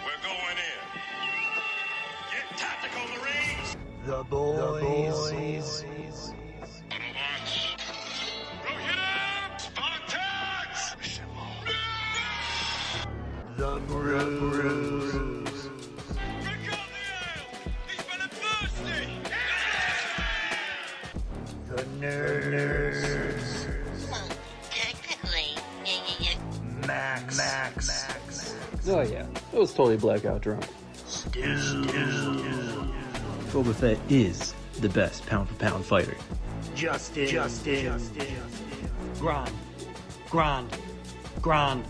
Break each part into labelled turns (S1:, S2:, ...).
S1: We're going in. Get tactical, Marines!
S2: The boys.
S1: Autobots. Go hit him! Spartans! Assemble.
S2: The Brews.
S1: Drink up the ale! He's been thirsty!
S2: The Nerds.
S3: Well, technically,
S2: Max.
S4: Oh yeah, it was totally blackout drunk.
S5: Boba Fett is the best pound-for-pound fighter.
S2: Justin.
S6: Grand.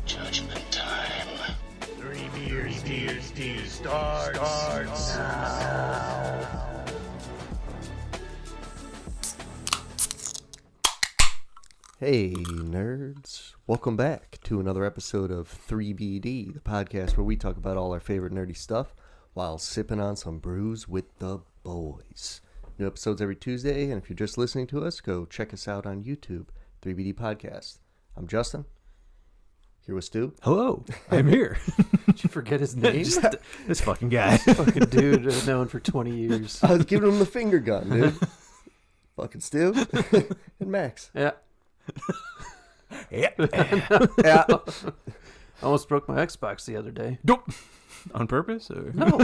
S1: Judgment time.
S2: 3 beers starts now.
S7: Hey, nerds. Welcome back to another episode of 3BD, the podcast where we talk about all our favorite nerdy stuff while sipping on some brews with the boys. New episodes every Tuesday, and if you're just listening to us, go check us out on YouTube, 3BD Podcast. I'm Justin. Here with Stu.
S5: Hello, I'm here.
S4: Did you forget his name?
S5: This fucking guy.
S4: Fucking dude I've known for 20 years.
S7: I was giving him the finger gun, dude. Fucking Stu. And Max.
S4: Yeah.
S5: Yeah.
S7: Yeah.
S4: I almost broke my Xbox the other day.
S5: On purpose? Or?
S4: No.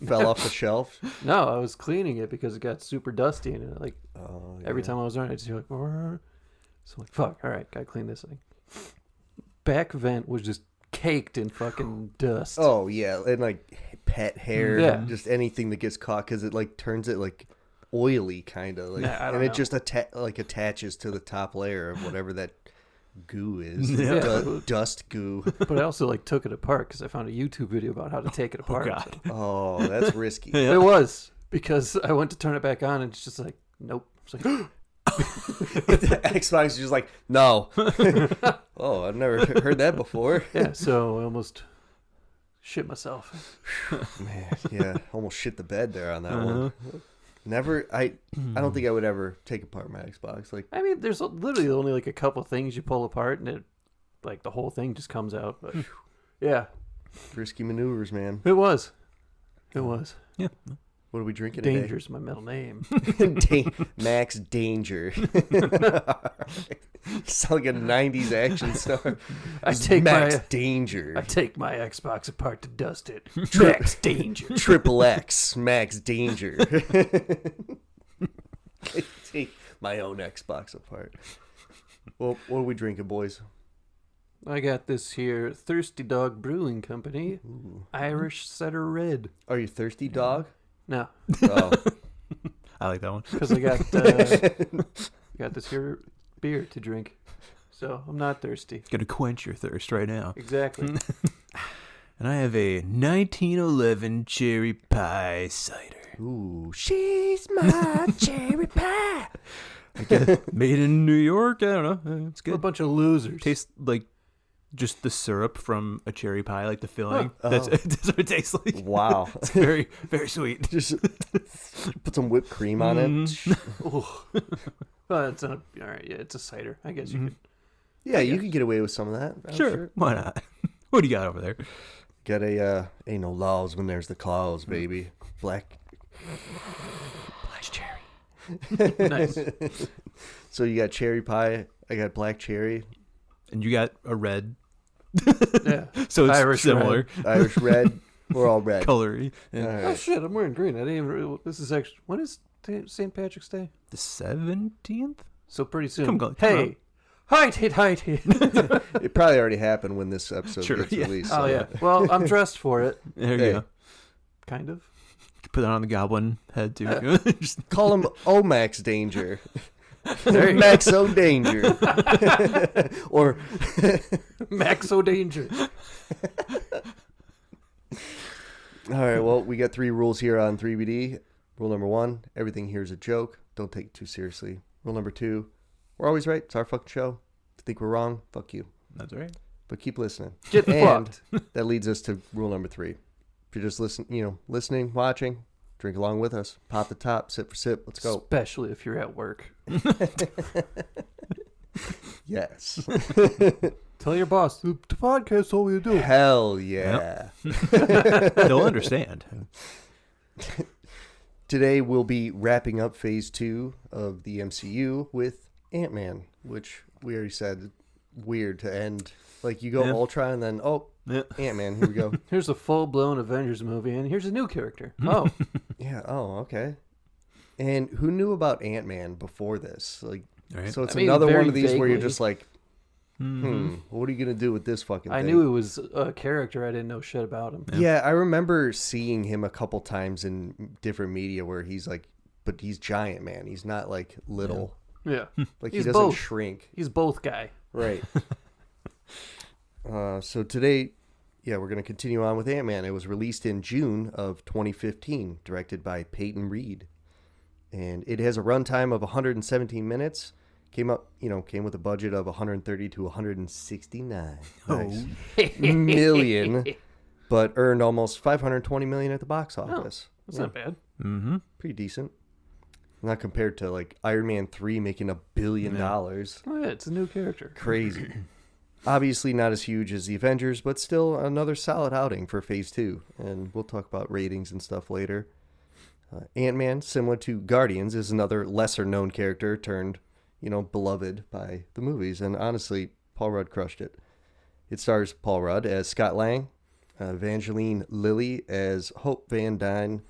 S7: Fell off the shelf.
S4: No, I was cleaning it because it got super dusty and like
S7: Oh, yeah.
S4: every time I was on it, it's just like, "Rrr." So I'm like, fuck, all right, gotta clean this thing. Back vent was just caked in fucking dust.
S7: Oh, yeah. And like pet hair.
S4: Yeah.
S7: Just anything that gets caught because it like turns it like oily kind of. Like,
S4: Nah, I don't
S7: and it
S4: know.
S7: just attaches to the top layer of whatever that goo is.
S4: Yeah.
S7: Dust goo.
S4: But I also like took it apart because I found a YouTube video about how to take it apart.
S5: God.
S7: Oh, that's risky.
S4: It was because I went to turn it back on and it's just like, nope. It's like,
S7: The Xbox is just like, no. Oh, I've never heard that before.
S4: yeah, so I almost shit myself.
S7: Man, yeah, almost shit the bed there on that one. Never, I don't think I would ever take apart my Xbox. Like,
S4: I mean, there's literally only like a couple things you pull apart and it, like the whole thing just comes out. But yeah,
S7: risky maneuvers, man.
S4: it was. It was.
S5: Yeah.
S7: What are we drinking
S4: Danger's my middle name.
S7: today? Max Danger. Sound like a 90s action star.
S4: I take
S7: Max
S4: my
S7: Danger.
S4: I take my Xbox apart to dust it. Max Danger.
S7: Triple X, Max Danger. I take my own Xbox apart. Well, what are we drinking, boys?
S4: I got this here Thirsty Dog Brewing Company, Irish Setter Red.
S7: Are you thirsty, dog?
S4: No,
S7: Oh,
S5: I like that one.
S4: because I got this here beer to drink, so I'm not thirsty.
S5: Gonna quench your thirst right now.
S4: Exactly.
S5: And I have a 1911 cherry pie cider.
S7: ooh, she's my cherry pie.
S5: Made in New York. I don't know. It's
S4: We're a
S5: good.
S4: bunch of losers.
S5: Tastes like just the syrup from a cherry pie, like the filling.
S7: Oh.
S5: That's what it tastes like.
S7: Wow.
S5: It's very, very sweet.
S7: Just put some whipped cream on it.
S4: Oh. Well, it's all right. Yeah, it's a cider. I guess you could.
S7: Yeah, you could get away with some of that. I'm
S5: Sure. Why not? What do you got over there?
S7: Got a, ain't no laws when there's the claws, baby. Black cherry.
S4: Nice.
S7: So you got cherry pie. I got black cherry.
S5: And you got a red.
S4: Yeah.
S5: So it's
S4: Irish
S5: similar.
S7: Irish red. We're all red.
S5: Colory.
S7: All
S5: Yeah.
S4: Oh
S7: right.
S4: shit! I'm wearing green. I didn't even. This is actually. When is St. Patrick's Day?
S5: The 17th?
S4: So pretty soon.
S5: Come
S4: Hey, height.
S7: It probably already happened when this episode
S5: Sure,
S7: gets
S5: yeah.
S7: released.
S4: Oh
S7: so-
S4: yeah. Well, I'm dressed for it.
S5: There
S7: Hey.
S5: you go.
S4: Kind of.
S5: Put that on the goblin head too. Just-
S7: Call him Max Danger.
S4: There you
S7: Maxo Danger. Or
S4: Maxo Danger.
S7: all right, well, we got 3 rules here on 3BD. Rule number 1, everything here is a joke. Don't take it too seriously. Rule number 2, we're always right. It's our fucking show. If you think we're wrong, fuck you.
S5: That's right.
S7: But keep listening.
S4: Get
S7: And
S4: fucked.
S7: that leads us to rule number 3. If you're just listening, watching, Drink along with us. Pop the top, sip for sip. Let's go.
S4: Especially if you're at work.
S7: Yes.
S4: Tell your boss, the podcast told me to do it.
S7: Hell yeah.
S5: They'll understand.
S7: Today we'll be wrapping up phase 2 of the MCU with Antman, which we already said weird to end. Like you go Ultron and then Antman, here we go.
S4: Here's a full-blown Avengers movie, and here's a new character. Oh.
S7: Yeah, okay. And who knew about Antman before this? Like,
S5: Right.
S7: so it's
S4: I mean,
S7: another one
S4: very
S7: of these where you're
S4: vaguely.
S7: just like, what are you gonna do with this fucking thing?
S4: I knew it was a character. I didn't know shit about him.
S7: Yeah, I remember seeing him a couple times in different media where he's like, but he's giant, man. He's not like little.
S4: Yeah.
S7: Like
S4: He's
S7: he doesn't
S4: both.
S7: shrink.
S4: He's both guy.
S7: Right. So today, we're going to continue on with Ant-Man. It was released in June of 2015, directed by Peyton Reed. And it has a runtime of 117 minutes. Came with a budget of 130 to 169 million, but earned almost 520 million at the box office.
S4: That's not bad.
S5: Mm-hmm.
S7: Pretty decent. Not compared to like Iron Man 3 making $1 billion.
S4: Oh, yeah, it's a new character.
S7: Crazy. Obviously not as huge as the Avengers, but still another solid outing for Phase 2. And we'll talk about ratings and stuff later. Ant-Man, similar to Guardians, is another lesser-known character turned, beloved by the movies. And honestly, Paul Rudd crushed it. It stars Paul Rudd as Scott Lang, Evangeline Lilly as Hope Van Dyne.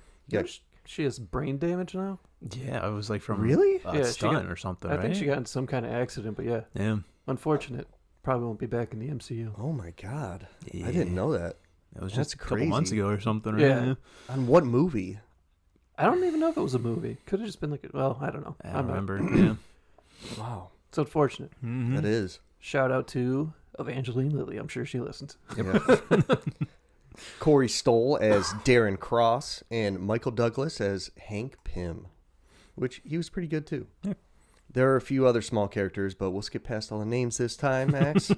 S4: She has brain damage now?
S5: Yeah, I was like from
S7: Really?
S4: Yeah, she
S5: stunt
S4: got-
S5: or something,
S4: I
S5: right?
S4: think she got in some kind of accident, but yeah.
S5: Yeah.
S4: Unfortunate. Probably won't be back in the MCU.
S7: Oh my God.
S5: Yeah.
S7: I didn't know that.
S5: It was
S7: That's
S5: just a couple months
S7: crazy.
S5: ago or something, right?
S4: Yeah.
S7: On what movie?
S4: I don't even know if it was a movie. Could have just been like, I don't know.
S5: I
S4: I'm
S5: don't
S4: not-
S5: remember. Yeah.
S7: Wow.
S4: It's unfortunate.
S5: Mm-hmm.
S7: That is.
S4: Shout out to Evangeline Lilly. I'm sure she listens.
S7: Yeah. Corey Stoll as Darren Cross and Michael Douglas as Hank Pym, which he was pretty good too.
S5: Yeah.
S7: There are a few other small characters, but we'll skip past all the names this time, Max.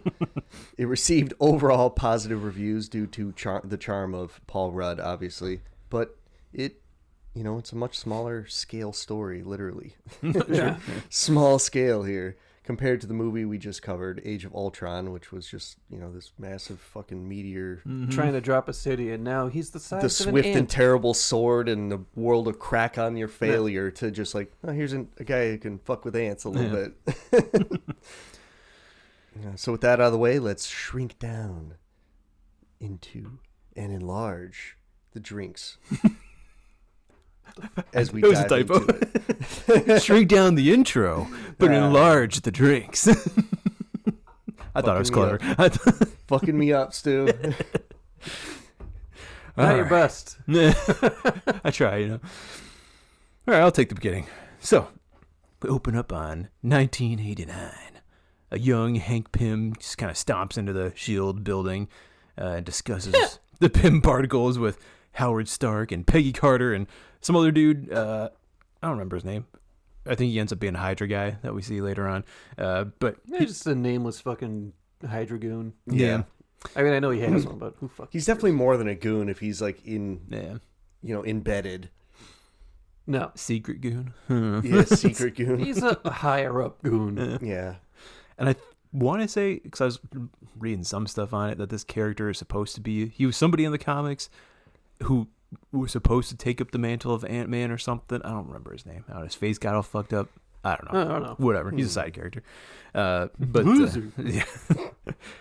S7: It received overall positive reviews due to the charm of Paul Rudd, obviously, but it's a much smaller scale story, literally.
S4: Yeah.
S7: Small scale here compared to the movie we just covered, Age of Ultron, which was just, this massive fucking meteor.
S4: Trying to drop a city, and now he's the size
S7: The
S4: of
S7: swift
S4: an
S7: and
S4: ant.
S7: terrible sword and the world of crack on your failure to just like, here's a guy who can fuck with ants a little bit. So with that out of the way, let's shrink down into and enlarge the drinks. As we
S5: It was a
S7: dive
S5: typo.
S7: into it.
S5: Shrink down the intro, but enlarge the drinks. I thought it was
S7: Fucking
S5: clever.
S7: me Fucking me up, Stu.
S4: Not your
S5: Alright.
S4: best.
S5: I try, All right, I'll take the beginning. So, we open up on 1989. A young Hank Pym just kind of stomps into the S.H.I.E.L.D. building and discusses the Pym particles with Howard Stark and Peggy Carter and some other dude. I don't remember his name. I think he ends up being a Hydra guy that we see later on. But
S4: He's just a nameless fucking Hydra goon.
S5: yeah.
S4: I mean, I know he has one, but who fucking
S7: He's definitely more than a goon if he's like
S5: Yeah.
S7: embedded.
S4: No.
S5: Secret goon.
S7: Yeah, secret goon.
S4: He's a higher up goon.
S7: Yeah.
S5: And I want to say, because I was reading some stuff on it, that this character is supposed to be, he was somebody in the comics who was supposed to take up the mantle of Ant-Man or something. I don't remember his name. His face got all fucked up. I don't know.
S4: I don't know.
S5: Whatever. He's a side character. But
S4: Loser.
S5: yeah.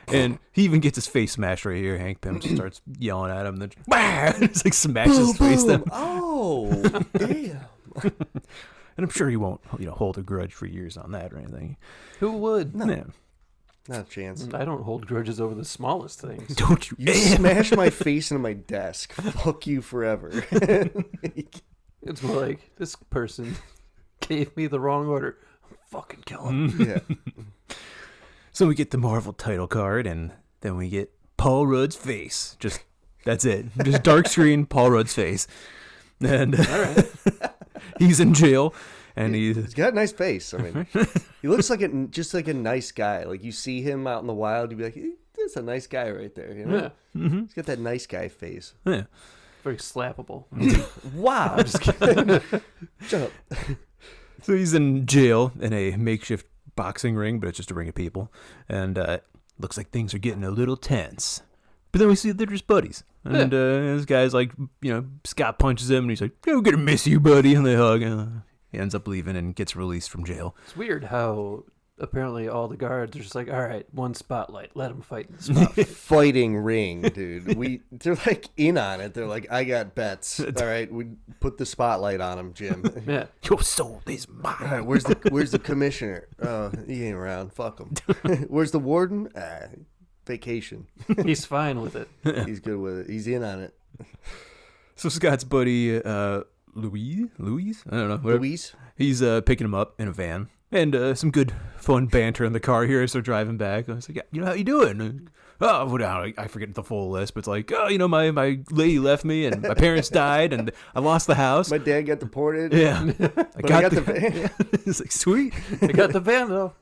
S5: And he even gets his face smashed right here. Hank Pym just starts yelling at him. Then just like smashes his face down.
S7: Oh, damn.
S5: And I'm sure he won't, hold a grudge for years on that or anything.
S4: Who would?
S5: Yeah.
S7: Not a chance.
S4: I don't hold grudges over the smallest things.
S5: Don't you?
S7: You smashed my face into my desk. Fuck you forever.
S4: It's more like, this person gave me the wrong order. Fucking kill him.
S7: Yeah.
S5: So we get the Marvel title card, and then we get Paul Rudd's face. Just that's it. Just dark screen, Paul Rudd's face, and he's in jail, and
S7: He's got a nice face. I mean, he looks like just like a nice guy. Like you see him out in the wild, you'd be like, that's a nice guy right there.
S4: Yeah.
S7: He's got that nice guy face.
S5: yeah.
S4: very slappable.
S7: Wow. I'm just kidding. Shut up.
S5: So he's in jail in a makeshift boxing ring, but it's just a ring of people. And looks like things are getting a little tense. But then we see that they're just buddies. And this guy's like, Scott punches him, and he's like, we're going to miss you, buddy. And they hug. And he ends up leaving and gets released from jail.
S4: It's weird how apparently all the guards are just like, all right, one spotlight, let them fight in the spotlight.
S7: Fighting ring, dude. They're like in on it. They're like, I got bets. All right, we put the spotlight on him, Jim.
S4: Yeah.
S5: Your soul is mine.
S7: All right, where's the commissioner? Oh, he ain't around. Fuck him. Where's the warden? Vacation.
S4: He's fine with it.
S7: He's good with it. He's in on it.
S5: So Scott's buddy, Louise? I don't know. Whatever.
S7: Louise?
S5: He's picking him up in a van. And some good, fun banter in the car here. So driving back, I was like, how you doing? Oh, I forget the full list, but it's like, my lady left me, and my parents died, and I lost the house.
S7: My dad got deported.
S5: Yeah.
S7: I got the van.
S5: Yeah. It's like, sweet.
S4: I got the van, though.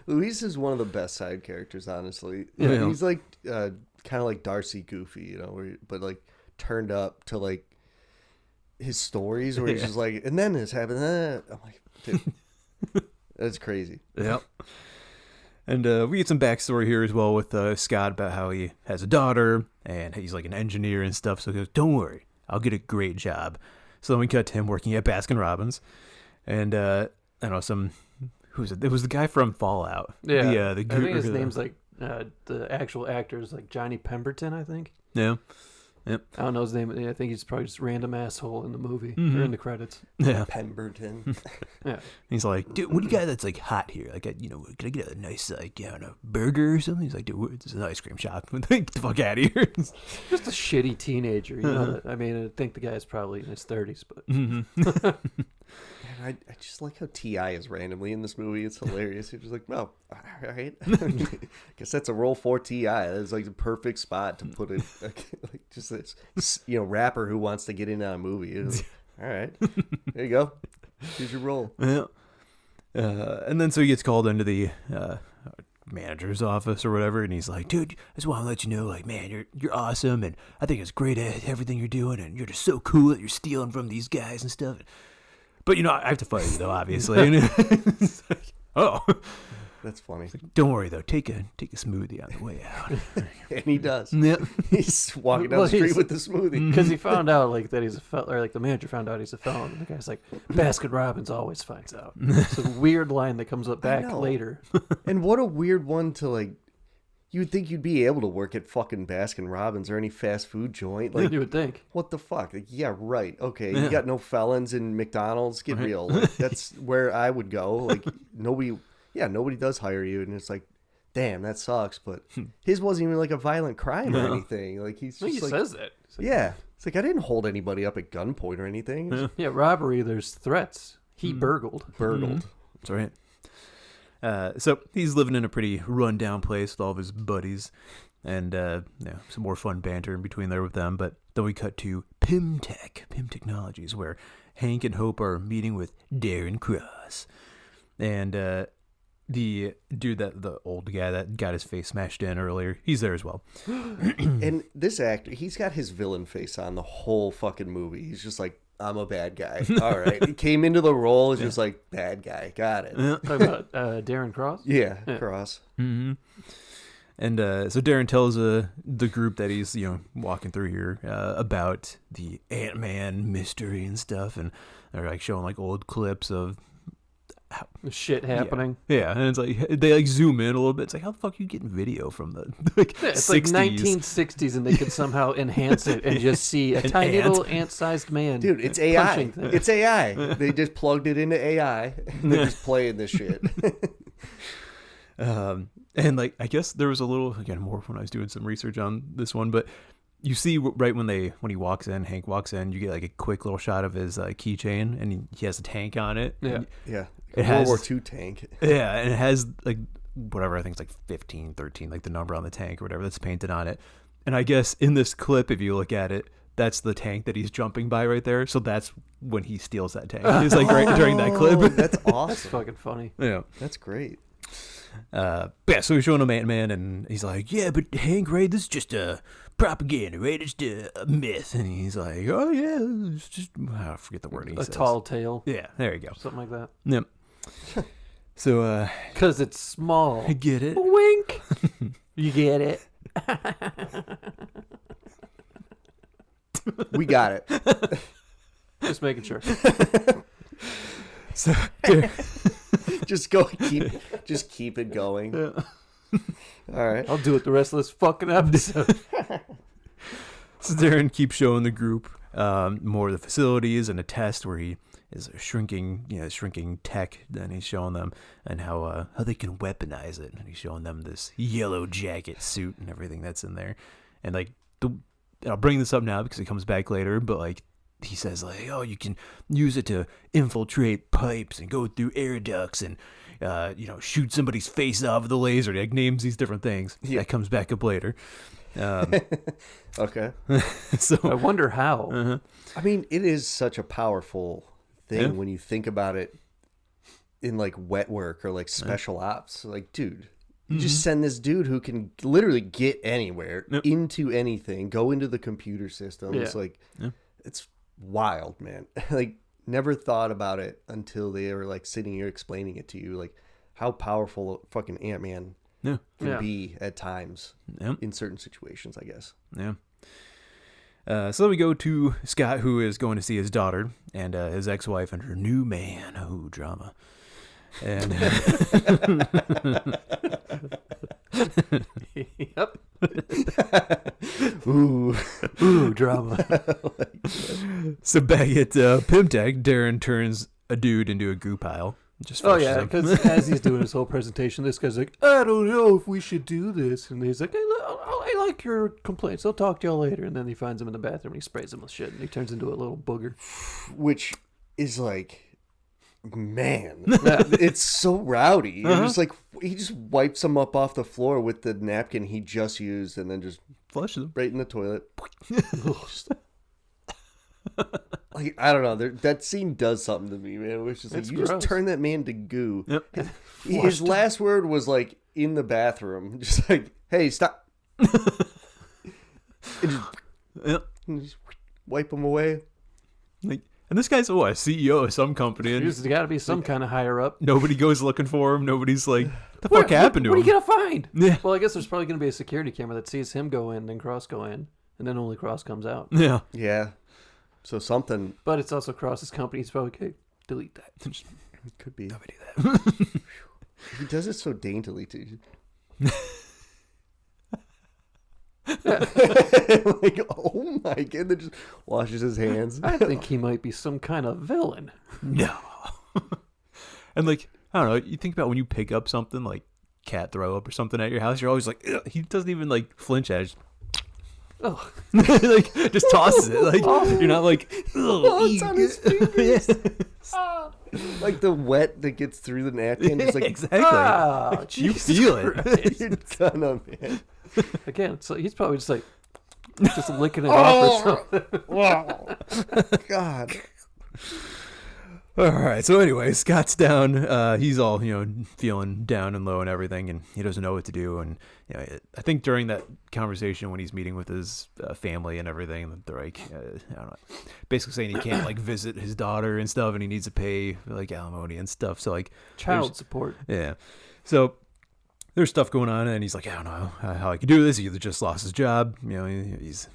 S7: Louise is one of the best side characters, honestly.
S5: Yeah.
S7: He's like kind of like Darcy Goofy, but like turned up to like his stories where he's just like, and then this happened. I'm like, dude, that's crazy.
S5: Yep. And we get some backstory here as well with Scott about how he has a daughter and he's like an engineer and stuff. So he goes, don't worry, I'll get a great job. So then we cut to him working at Baskin Robbins. And I don't know, who's it? It was the guy from Fallout.
S4: Yeah.
S5: I
S4: think his name's like, the actual actor's like Johnny Pemberton, I think.
S5: Yeah. Yep.
S4: I don't know his name. I think he's probably just random asshole in the movie or in the credits.
S5: Yeah.
S7: Pemberton.
S5: Yeah. He's like, dude, what do you got that's like hot here? Like, can I get a nice like, a burger or something? He's like, dude, it's an ice cream shop. Get the fuck out of here.
S4: Just a shitty teenager. You know. I mean, I think the guy's probably in his 30s, but.
S7: I just like how T.I. is randomly in this movie. It's hilarious. You're just like, oh, all right. Guess that's a role for T.I. That's like the perfect spot to put it. Like just this, rapper who wants to get in on a movie. Like, all right, there you go. Here's your role.
S5: Yeah. And then so he gets called into the manager's office or whatever, and he's like, dude, I just want to let you know, like, man, you're awesome, and I think it's great at everything you're doing, and you're just so cool that you're stealing from these guys and stuff. But, I have to fight you, though, obviously. And it's like, oh.
S7: That's funny.
S5: Like, don't worry, though. Take a smoothie on the way out.
S7: And he does.
S5: Yep.
S7: He's walking down the street with the smoothie.
S4: Because he found out, like, that he's a felon, or, like, the manager found out he's a felon. And the guy's like, Baskin Robbins always finds out. It's a weird line that comes up back later.
S7: And what a weird one to, like, you would think you'd be able to work at fucking Baskin Robbins or any fast food joint. Like,
S4: You would think.
S7: what the fuck? Like, yeah, right. Okay, you got no felons in McDonald's. Get real. Like, that's where I would go. Like, nobody does hire you. And it's like, damn, that sucks. But his wasn't even like a violent crime or anything. Like, he's just
S4: He
S7: like,
S4: says that. He's like,
S7: yeah. It's like, I didn't hold anybody up at gunpoint or anything.
S4: Yeah, robbery, there's threats. He burgled.
S7: Burgled.
S5: That's right. So he's living in a pretty run-down place with all of his buddies, and some more fun banter in between there with them. But then we cut to Pym Technologies, where Hank and Hope are meeting with Darren Cross, and the dude the old guy that got his face smashed in earlier, he's there as well.
S7: And this actor, he's got his villain face on the whole fucking movie. He's just like, I'm a bad guy. All right. He came into the role as just like, bad guy. Got it.
S4: Talking about Darren Cross?
S7: Yeah, Cross.
S5: Mm-hmm. And so Darren tells the group that he's walking through here about the Antman mystery and stuff, and they're like showing like old clips of
S4: Shit happening.
S5: Yeah, and it's like they like zoom in a little bit. It's like, how the fuck are you getting video from the
S4: It's
S5: 60s?
S4: like 1960s, and they could somehow enhance it and just see a tiny little ant-sized man.
S7: Dude, it's AI.
S4: punching things.
S7: It's AI. They just plugged it into AI, and they're just playing this shit.
S5: And like, I guess there was a little, again, more when I was doing some research on this one, but you see right when he walks in, Hank walks in, you get like a quick little shot of his keychain, and he has a tank on it.
S4: Yeah.
S7: Yeah.
S5: It
S7: World
S5: has,
S7: War II tank.
S5: Yeah, and it has like whatever, I think it's like 15, 13, like the number on the tank or whatever that's painted on it. And I guess in this clip, if you look at it, that's the tank that he's jumping by right there. So that's when he steals that tank. It's like right during that clip.
S7: That's awesome.
S4: That's fucking funny.
S5: Yeah.
S7: That's great.
S5: Yeah, so he's showing him Antman, and he's like, yeah, but Hank, right, this is just a propaganda, right? It's just a myth. And he's like, oh, yeah, it's just, I forget the word he says.
S4: A tall tale.
S5: Yeah, there you go.
S4: Something like that.
S5: Yep. So,
S4: Because it's small.
S5: I get it.
S4: Wink. You get it.
S7: We got it.
S4: Just making sure.
S5: So,
S7: Just keep it going.
S5: yeah.
S7: All right.
S4: I'll do it the rest of this fucking episode.
S5: So Darren keeps showing the group more of the facilities and a test where he is shrinking tech. Then he's showing them and how they can weaponize it. And he's showing them this yellow jacket suit and everything that's in there. And like I'll bring this up now because it comes back later. But like he says like, oh, you can use it to infiltrate pipes and go through air ducts and shoot somebody's face off with a laser. He like names these different things.
S7: Yeah.
S5: That comes back up later.
S7: Okay.
S5: So
S4: I wonder how.
S5: uh-huh.
S7: I mean, it is such a powerful thing
S5: Yeah.
S7: when you think about it in like wet work or like special ops. Like, dude, you just send this dude who can literally get anywhere
S5: Yep.
S7: into anything, go into the computer system. It's
S4: Yeah.
S7: like,
S5: Yeah.
S7: it's wild, man. Like, never thought about it until they were like sitting here explaining it to you, like how powerful fucking Ant-Man
S5: Yeah.
S7: can
S4: Yeah.
S7: be at times
S5: Yeah.
S7: in certain situations, I guess.
S5: Yeah. So then we go to Scott, who is going to see his daughter and his ex-wife and her new man. Oh, drama. And
S4: Yep.
S7: Ooh.
S4: Ooh, drama.
S5: so back at Pimtech, Darren turns a dude into a goo pile. Just
S4: Oh
S5: flushes
S4: yeah,
S5: him.
S4: because as he's doing his whole presentation, this guy's like, I don't know if we should do this, and he's like, I like your complaints. I'll talk to y'all later. And then he finds him in the bathroom and he sprays him with shit, and he turns into a little booger.
S7: Which is like, man, it's so rowdy. You're just like, he just wipes him up off the floor with the napkin he just used and then just
S5: Flushes him.
S7: right in the toilet. Like, I don't know. That scene does something to me, man. Which is like,
S4: It's
S7: you
S4: gross.
S7: just turn that man to goo.
S5: Yep.
S7: His last word was like in the bathroom, just like, "Hey, stop!"
S5: Yep.
S7: and just wipe him away.
S5: Like, and this guy's a CEO of some company, and
S4: There's got to be some kind of higher up.
S5: nobody goes looking for him. Nobody's like, "The fuck happened to
S4: What are
S5: him?"
S4: you gonna find?
S5: Yeah.
S4: Well, I guess there's probably gonna be a security camera that sees him go in, then Cross go in, and then only Cross comes out.
S5: Yeah.
S7: Yeah. So something
S4: But it's also Cross's company. He's probably okay. Delete that.
S7: could be.
S5: Nobody do that.
S7: He does it so daintily too. Like, oh my god, then just washes his hands.
S4: I think he might be some kind of villain.
S5: No. And like, I don't know, you think about when you pick up something like cat throw up or something at your house, you're always like, ugh. He doesn't even like flinch at it.
S4: Oh,
S5: Like, just tosses it. Like, you're not like,
S7: Oh, it's on his fingers.
S5: Yeah.
S7: Like the wet that gets through the napkin. It's like,
S5: Exactly.
S4: ah,
S5: You
S4: Jesus
S5: feel it.
S4: Christ.
S7: you're done on man.
S4: Again, so he's probably just like licking it off or something.
S7: Wow. God.
S5: All right. So anyway, Scott's down. He's all, feeling down and low and everything, and he doesn't know what to do. And I think during that conversation when he's meeting with his family and everything, they're like, I don't know, basically saying he can't like visit his daughter and stuff, and he needs to pay like alimony and stuff. So like
S4: Child support.
S5: yeah. So there's stuff going on, and he's like, I don't know how I can do this. He either just lost his job, he's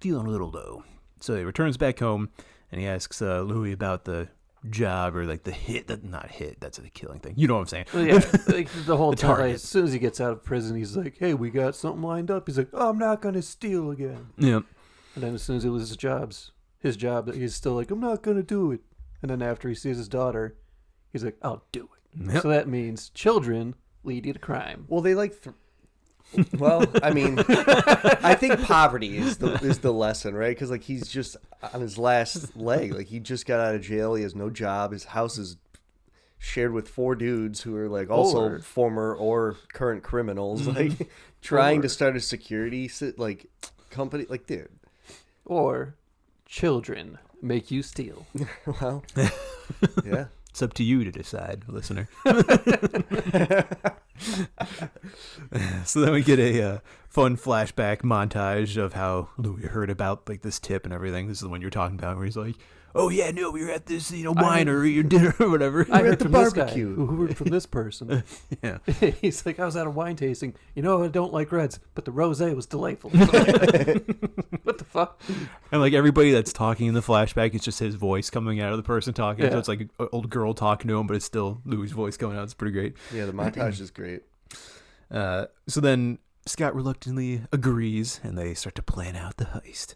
S5: feeling a little low. So he returns back home, and he asks Louis about the job or like the hit. Not hit. That's a killing thing. You know what I'm saying?
S4: Well, yeah, like the whole
S5: The
S4: time.
S5: target.
S4: As soon as he gets out of prison, he's like, "Hey, we got something lined up." He's like, "Oh, I'm not gonna steal again."
S5: Yeah.
S4: And then as soon as he loses his job, he's still like, "I'm not gonna do it." And then after he sees his daughter, he's like, "I'll do it."
S5: Yep.
S4: So that means children lead you to crime.
S7: Well, they like. Well, I mean, I think poverty is the lesson, right? Because like he's just on his last leg. Like he just got out of jail. He has no job. His house is shared with 4 dudes who are like also
S4: Or-
S7: former or current criminals, like trying to start a security like company. Like, dude.
S4: Or children make you steal.
S7: Well, yeah.
S5: It's up to you to decide, listener. So then we get a fun flashback montage of how Louis heard about like this tip and everything. This is the one you're talking about, where he's like, "Oh yeah, no, we were at this, wine or your dinner or whatever."
S4: I
S7: We're
S4: heard
S7: at the
S4: from this guy
S7: barbecue.
S4: who heard from this person.
S5: Yeah.
S4: He's like, I was at a wine tasting. I don't like reds, but the rosé was delightful. What the fuck?
S5: And like everybody that's talking in the flashback, it's just his voice coming out of the person talking.
S4: Yeah.
S5: So it's like an old girl talking to him, but it's still Louis' voice coming out. It's pretty great.
S7: Yeah, the montage is great.
S5: So then Scott reluctantly agrees, and they start to plan out the heist.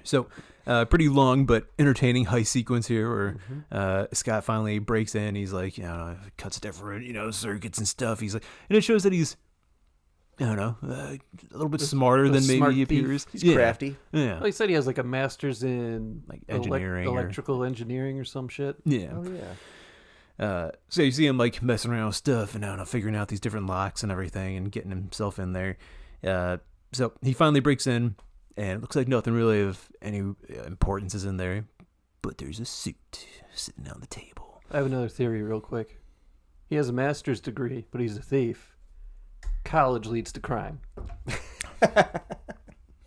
S5: So, pretty long but entertaining heist sequence here, where Scott finally breaks in. He's like, cuts different, circuits and stuff. He's like, and it shows that he's, a little bit smarter than maybe
S4: smart
S5: he
S4: thief.
S5: appears.
S7: He's crafty.
S5: Yeah.
S4: Well, he said he has like a master's in
S5: Like engineering or-
S4: electrical engineering or some shit.
S5: Yeah.
S7: Oh yeah.
S5: So you see him like messing around with stuff and figuring out these different locks and everything and getting himself in there. So he finally breaks in, and it looks like nothing really of any importance is in there, but there's a suit sitting on the table.
S4: I have another theory real quick. He has a master's degree, but he's a thief. College leads to crime.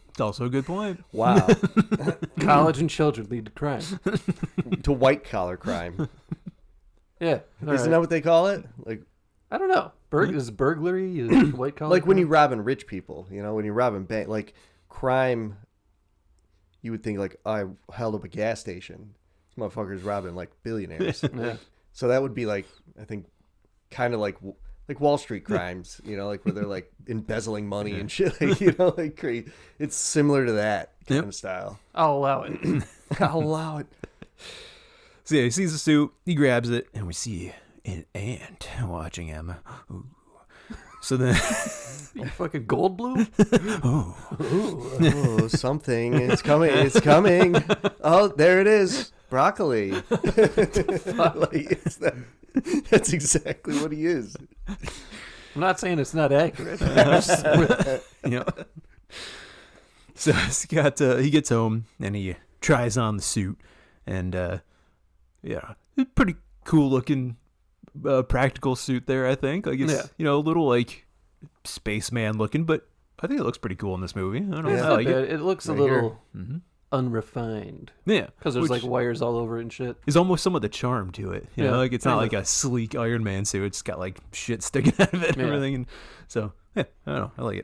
S5: It's also a good point.
S7: Wow.
S4: College and children lead to crime.
S7: To white collar crime.
S4: Yeah. all
S7: Isn't
S4: right.
S7: that what they call it? Like
S4: I don't know. Is burglary is white collar?
S7: like when
S4: crime?
S7: you're robbing rich people, when you're robbing bank, like crime. You would think like I held up a gas station. This motherfucker's robbing like billionaires.
S4: Yeah.
S7: So that would be like I think kind of like Wall Street crimes, like where they're like embezzling money and shit, like crazy. It's similar to that kind of style.
S4: I'll allow it.
S7: I'll allow it.
S5: So yeah, he sees the suit, he grabs it, and we see an ant watching him. Ooh. So then,
S4: You fucking Goldblum?
S7: Oh, something is coming. It's coming. Oh, there it is. Broccoli. That's exactly what he is.
S4: I'm not saying it's not accurate.
S5: So Scott, he gets home and he tries on the suit, and pretty cool looking practical suit there. I think like it's a little like spaceman looking, but I think it looks pretty cool in this movie. I don't know.
S4: It's
S5: I
S4: not
S5: like
S4: bad.
S5: it.
S4: It looks a
S7: Right
S4: little
S5: Mhm.
S4: unrefined
S5: Yeah,
S4: because there's
S5: which
S4: like wires all over it and shit.
S5: is almost some of the charm to it. You
S4: Yeah,
S5: know, like it's not
S4: kinda.
S5: like a sleek Iron Man suit. It's got like shit sticking out of it and
S4: Yeah.
S5: everything. And so yeah, I don't know. I like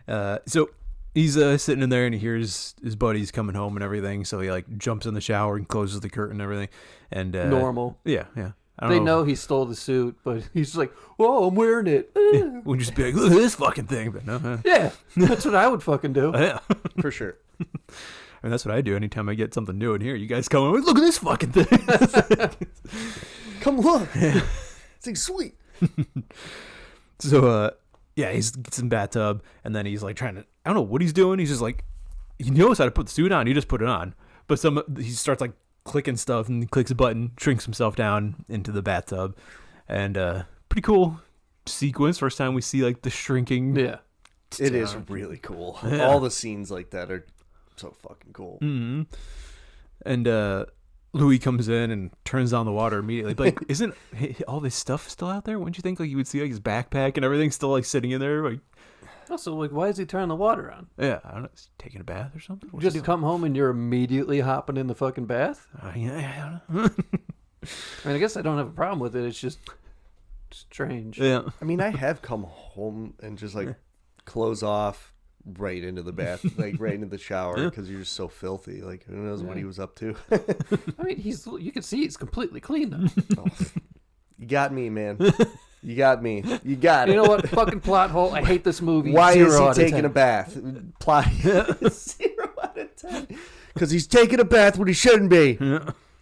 S5: it. So he's sitting in there and he hears his buddies coming home and everything. So he like jumps in the shower and closes the curtain and everything. And
S4: Normal.
S5: Yeah. I don't
S4: They know he stole the suit, but he's like, "Whoa, I'm wearing it."
S5: We'll just be like, look at this fucking thing. But no,
S4: Yeah, that's what I would fucking do.
S5: yeah.
S7: For sure.
S5: I mean, that's what I do anytime I get something new in here. You guys come in, look at this fucking thing.
S7: Come look. It's like sweet.
S5: So, he gets in the bathtub, and then he's like trying to, I don't know what he's doing. He's just like, he knows how to put the suit on. He just put it on. But he starts like clicking stuff and he clicks a button, shrinks himself down into the bathtub. And pretty cool sequence. First time we see like the shrinking.
S4: Yeah,
S7: It is really cool.
S5: Yeah.
S7: All the scenes like that are so fucking cool.
S5: Mm-hmm. And Louis comes in and turns on the water immediately. But like, isn't all this stuff still out there? Wouldn't you think like you would see like his backpack and everything still like sitting in there? Like,
S4: also, like, why is he turning the water on?
S5: yeah, I don't know. Is he taking a bath or something? What's he
S4: Just
S5: doing?
S4: come home and you're immediately hopping in the fucking bath?
S5: Yeah, I don't know.
S4: I mean, I guess I don't have a problem with it. It's just strange.
S5: Yeah.
S7: I mean, I have come home and just like clothes off right into the bath, like right into the shower because you're just so filthy. Like, who knows what he was up to?
S4: I mean, you can see he's completely clean though.
S7: You got me, man. You got me. You got it.
S4: You know what? Fucking plot hole. I hate this movie.
S7: Why
S4: 0
S7: is he
S4: out of
S7: taking
S4: 10.
S7: a bath? Plot 0 out of 10. Because he's taking a bath when he shouldn't be.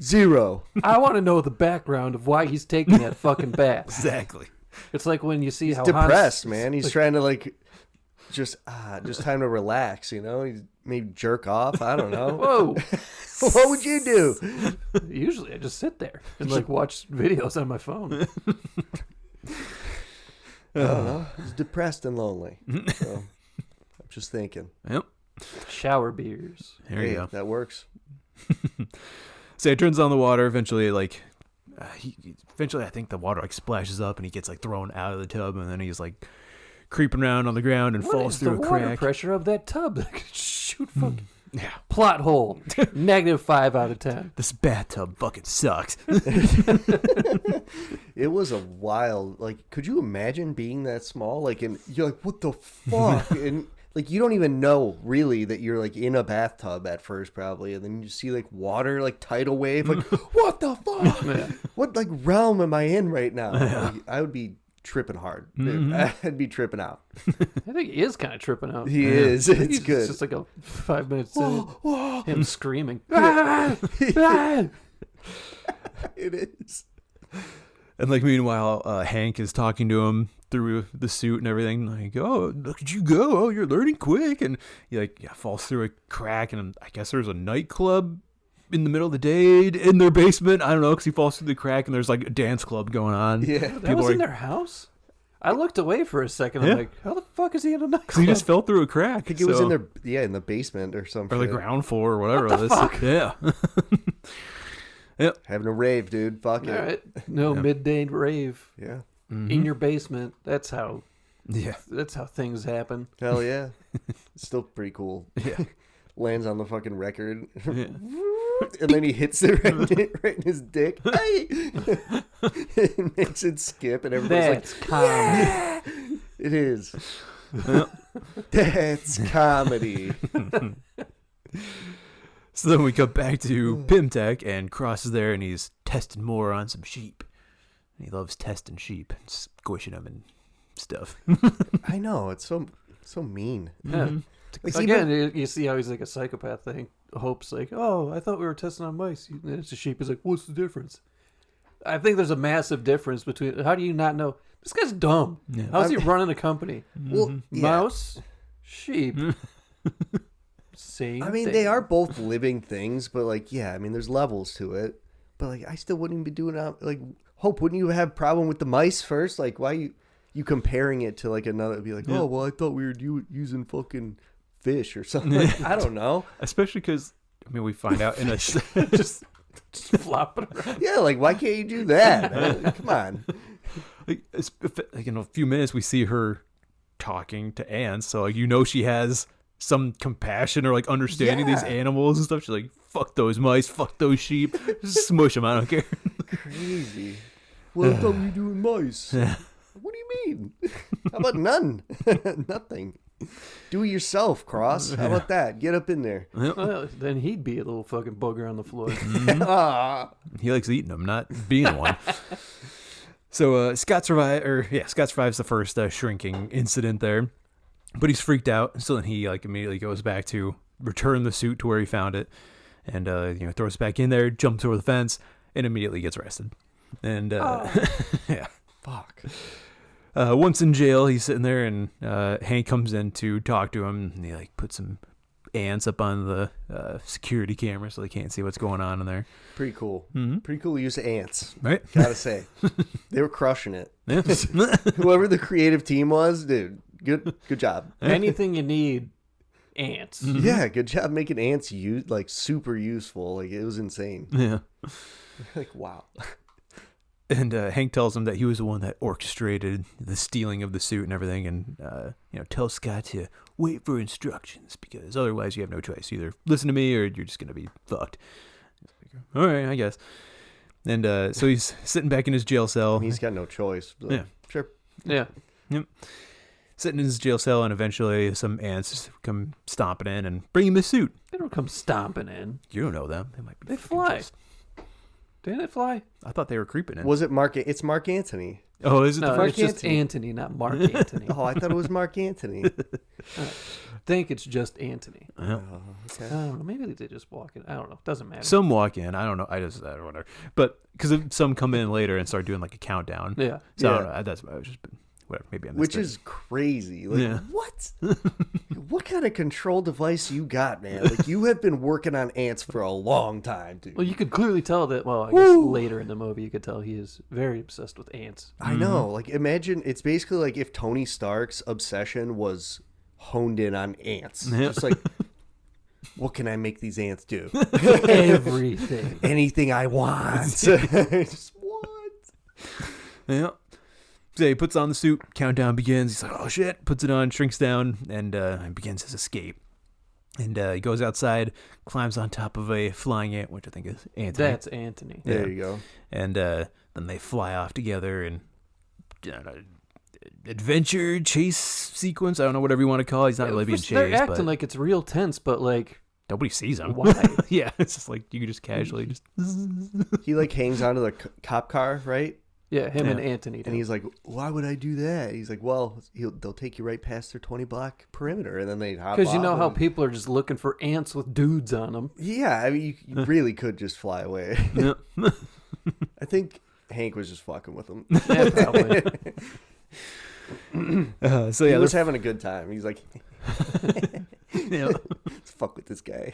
S7: 0.
S4: I want to know the background of why he's taking that fucking bath.
S5: Exactly.
S4: It's like when you see how
S7: Depressed,
S4: Hans,
S7: man. He's trying to like just time to relax, you know? He's maybe jerk off. I don't know.
S4: Whoa!
S7: What would you do?
S4: Usually, I just sit there and like watch videos on my phone.
S7: I don't know. He's depressed and lonely. So, I'm just thinking.
S5: Yep.
S4: Shower beers.
S5: There you
S7: Hey,
S5: go.
S7: that works.
S5: So it turns on the water. Eventually, it like Eventually, I think the water like splashes up and he gets like thrown out of the tub, and then he's like creeping around on the ground and
S4: What
S5: falls
S4: is
S5: through
S4: the
S5: a
S4: water
S5: crack.
S4: pressure of that tub? Shoot, fucking
S5: Yeah,
S4: plot hole. -5 out of 10.
S5: this bathtub fucking sucks.
S7: It was a wild, like, could you imagine being that small? Like, and you're like, what the fuck? And like, you don't even know really that you're like in a bathtub at first, probably, and then you see like water, like tidal wave, like, what the fuck?
S4: Yeah.
S7: What like realm am I in right now? Like, I would be tripping hard. I'd be tripping out.
S4: I think he is kind of tripping out.
S7: He is. It's
S4: He's
S7: good.
S4: just like a 5 minutes in. Him screaming. Ah! Ah!
S7: It is.
S5: And like meanwhile, Hank is talking to him through the suit and everything. Like, oh, look at you go! Oh, you're learning quick. And he like falls through a crack, and I guess there's a nightclub in the middle of the day in their basement. I don't know, because he falls through the crack, and there's like a dance club going on.
S7: Yeah.
S4: That was in their house? I looked away for a second. I'm like, how the fuck is he in a nightclub?
S5: Because he just fell through a crack.
S7: I think it was in their in the basement or something.
S5: or the ground floor or whatever it is.
S4: fuck?
S5: Yeah.
S7: Having a rave, dude. Fuck
S4: All
S7: it.
S4: right. No midday rave
S7: Yeah.
S4: in your basement. That's how
S5: Yeah.
S4: things happen.
S7: Hell yeah. It's still pretty cool.
S5: Yeah.
S7: Lands on the fucking record.
S5: Yeah.
S7: And then he hits it right in his dick. Hey! It makes it skip, and everybody's
S4: That's comedy.
S7: like, it is. That's comedy.
S5: So then we come back to Pimtech, and Cross is there, and he's testing more on some sheep. He loves testing sheep, squishing them and stuff.
S7: I know. It's so mean.
S4: Yeah.
S7: Like,
S4: Again, you see how he's like a psychopath thing. Hope's like, oh, I thought we were testing on mice. And it's a sheep. He's like, what's the difference? I think there's a massive difference between. How do you not know? This guy's dumb.
S5: Yeah.
S4: How's he running a company?
S7: Well, yeah.
S4: Mouse, sheep. Same.
S7: I mean,
S4: thing.
S7: they are both living things, but like, yeah, I mean, there's levels to it. But like, I still wouldn't be doing it. Like, Hope, wouldn't you have problem with the mice first? Like, why you comparing it to like another? Be like, oh, well, I thought we were using fucking fish or something. Like, I don't know.
S5: Especially because, I mean, we find out in a...
S4: just flopping around.
S7: Yeah, like, why can't you do that? Come on.
S5: like in a few minutes, we see her talking to ants, so like, you know she has some compassion or like understanding these animals and stuff. She's like, fuck those mice, fuck those sheep, just smush them, I don't care.
S7: Crazy. Well, I thought we were doing mice. What do you mean? How about none? Nothing. Do it yourself, Cross. How about that? Get up in there.
S4: Well, then he'd be a little fucking booger on the floor.
S7: Ah.
S5: He likes eating them, not being one. So Scott survives the first shrinking incident there, but he's freaked out. So then he like immediately goes back to return the suit to where he found it, and throws it back in there, jumps over the fence, and immediately gets arrested. And yeah,
S7: Fuck.
S5: Once in jail, he's sitting there, and Hank comes in to talk to him, and he like puts some ants up on the security camera so they can't see what's going on in there.
S7: Pretty cool.
S5: Mm-hmm.
S7: Pretty cool use of ants.
S5: Right?
S7: Gotta say. They were crushing it.
S5: Yeah.
S7: Whoever the creative team was, dude, good job.
S4: Anything you need, ants.
S7: Yeah, good job making ants super useful. Like, it was insane.
S5: Yeah.
S7: Like, wow.
S5: And Hank tells him that he was the one that orchestrated the stealing of the suit and everything, and tell Scott to wait for instructions, because otherwise you have no choice. Either listen to me or you're just gonna be fucked. All right, I guess. And so he's sitting back in his jail cell.
S7: He's got no choice. So,
S5: Yeah.
S7: Sure.
S4: Yeah.
S5: Yep. Sitting in his jail cell, and eventually some ants come stomping in and bring him the suit.
S4: They don't come stomping in.
S5: You don't know them. They might be.
S4: They
S5: fucking
S4: fly.
S5: just-
S4: Didn't it fly?
S5: I thought they were creeping in.
S7: Was it Mark? It's Mark Antony.
S5: Oh, is it
S4: No,
S5: the
S7: Mark
S4: it's just
S7: Antony.
S4: Antony, not Mark Antony.
S7: Oh, I thought it was Mark Antony.
S4: I think it's just Antony.
S5: Yeah.
S7: Oh,
S4: I
S7: okay.
S4: don't know. Maybe they just walk in. I don't know. Doesn't matter.
S5: Some walk in. I don't know. I don't know, whatever. But because some come in later and start doing like a countdown.
S4: Yeah.
S5: So I
S7: Yeah.
S5: don't know. That's I was just whatever. Maybe I missed
S7: Which
S5: it.
S7: is crazy. Like,
S5: Yeah.
S7: what? What kind of control device you got, man? Like, you have been working on ants for a long time, dude.
S4: Well, you could clearly tell that. Well, I guess later in the movie, you could tell he is very obsessed with ants.
S7: I know. Like, imagine it's basically like if Tony Stark's obsession was honed in on ants.
S5: Yeah.
S7: Just like, what can I make these ants do?
S4: Everything.
S7: Anything I want. Just, what?
S5: Yeah. So he puts on the suit. Countdown begins. He's like, oh shit. Puts it on, shrinks down, and begins his escape. And he goes outside, climbs on top of a flying ant, which I think is Anthony.
S4: That's Anthony.
S7: There you go.
S5: And then they fly off together and adventure chase sequence. I don't know, whatever you want to call it. He's not really being chased.
S4: They're acting
S5: but
S4: like it's real tense, but like
S5: nobody sees him.
S4: why?
S5: Yeah, it's just like you can just casually just.
S7: He like hangs onto the cop car, right?
S4: Yeah, him and
S5: Yeah.
S4: Anthony.
S7: And he's like, why would I do that? He's like, well, they'll take you right past their 20-block perimeter, and then they hop
S4: because you know
S7: off
S4: how
S7: and-
S4: people are just looking for ants with dudes on them.
S7: Yeah, I mean, you really could just fly away.
S5: Yeah.
S7: I think Hank was just fucking with him.
S4: Yeah, probably.
S5: So
S7: He
S5: yeah,
S7: was having a good time. He's like,
S5: yeah.
S7: let's fuck with this guy.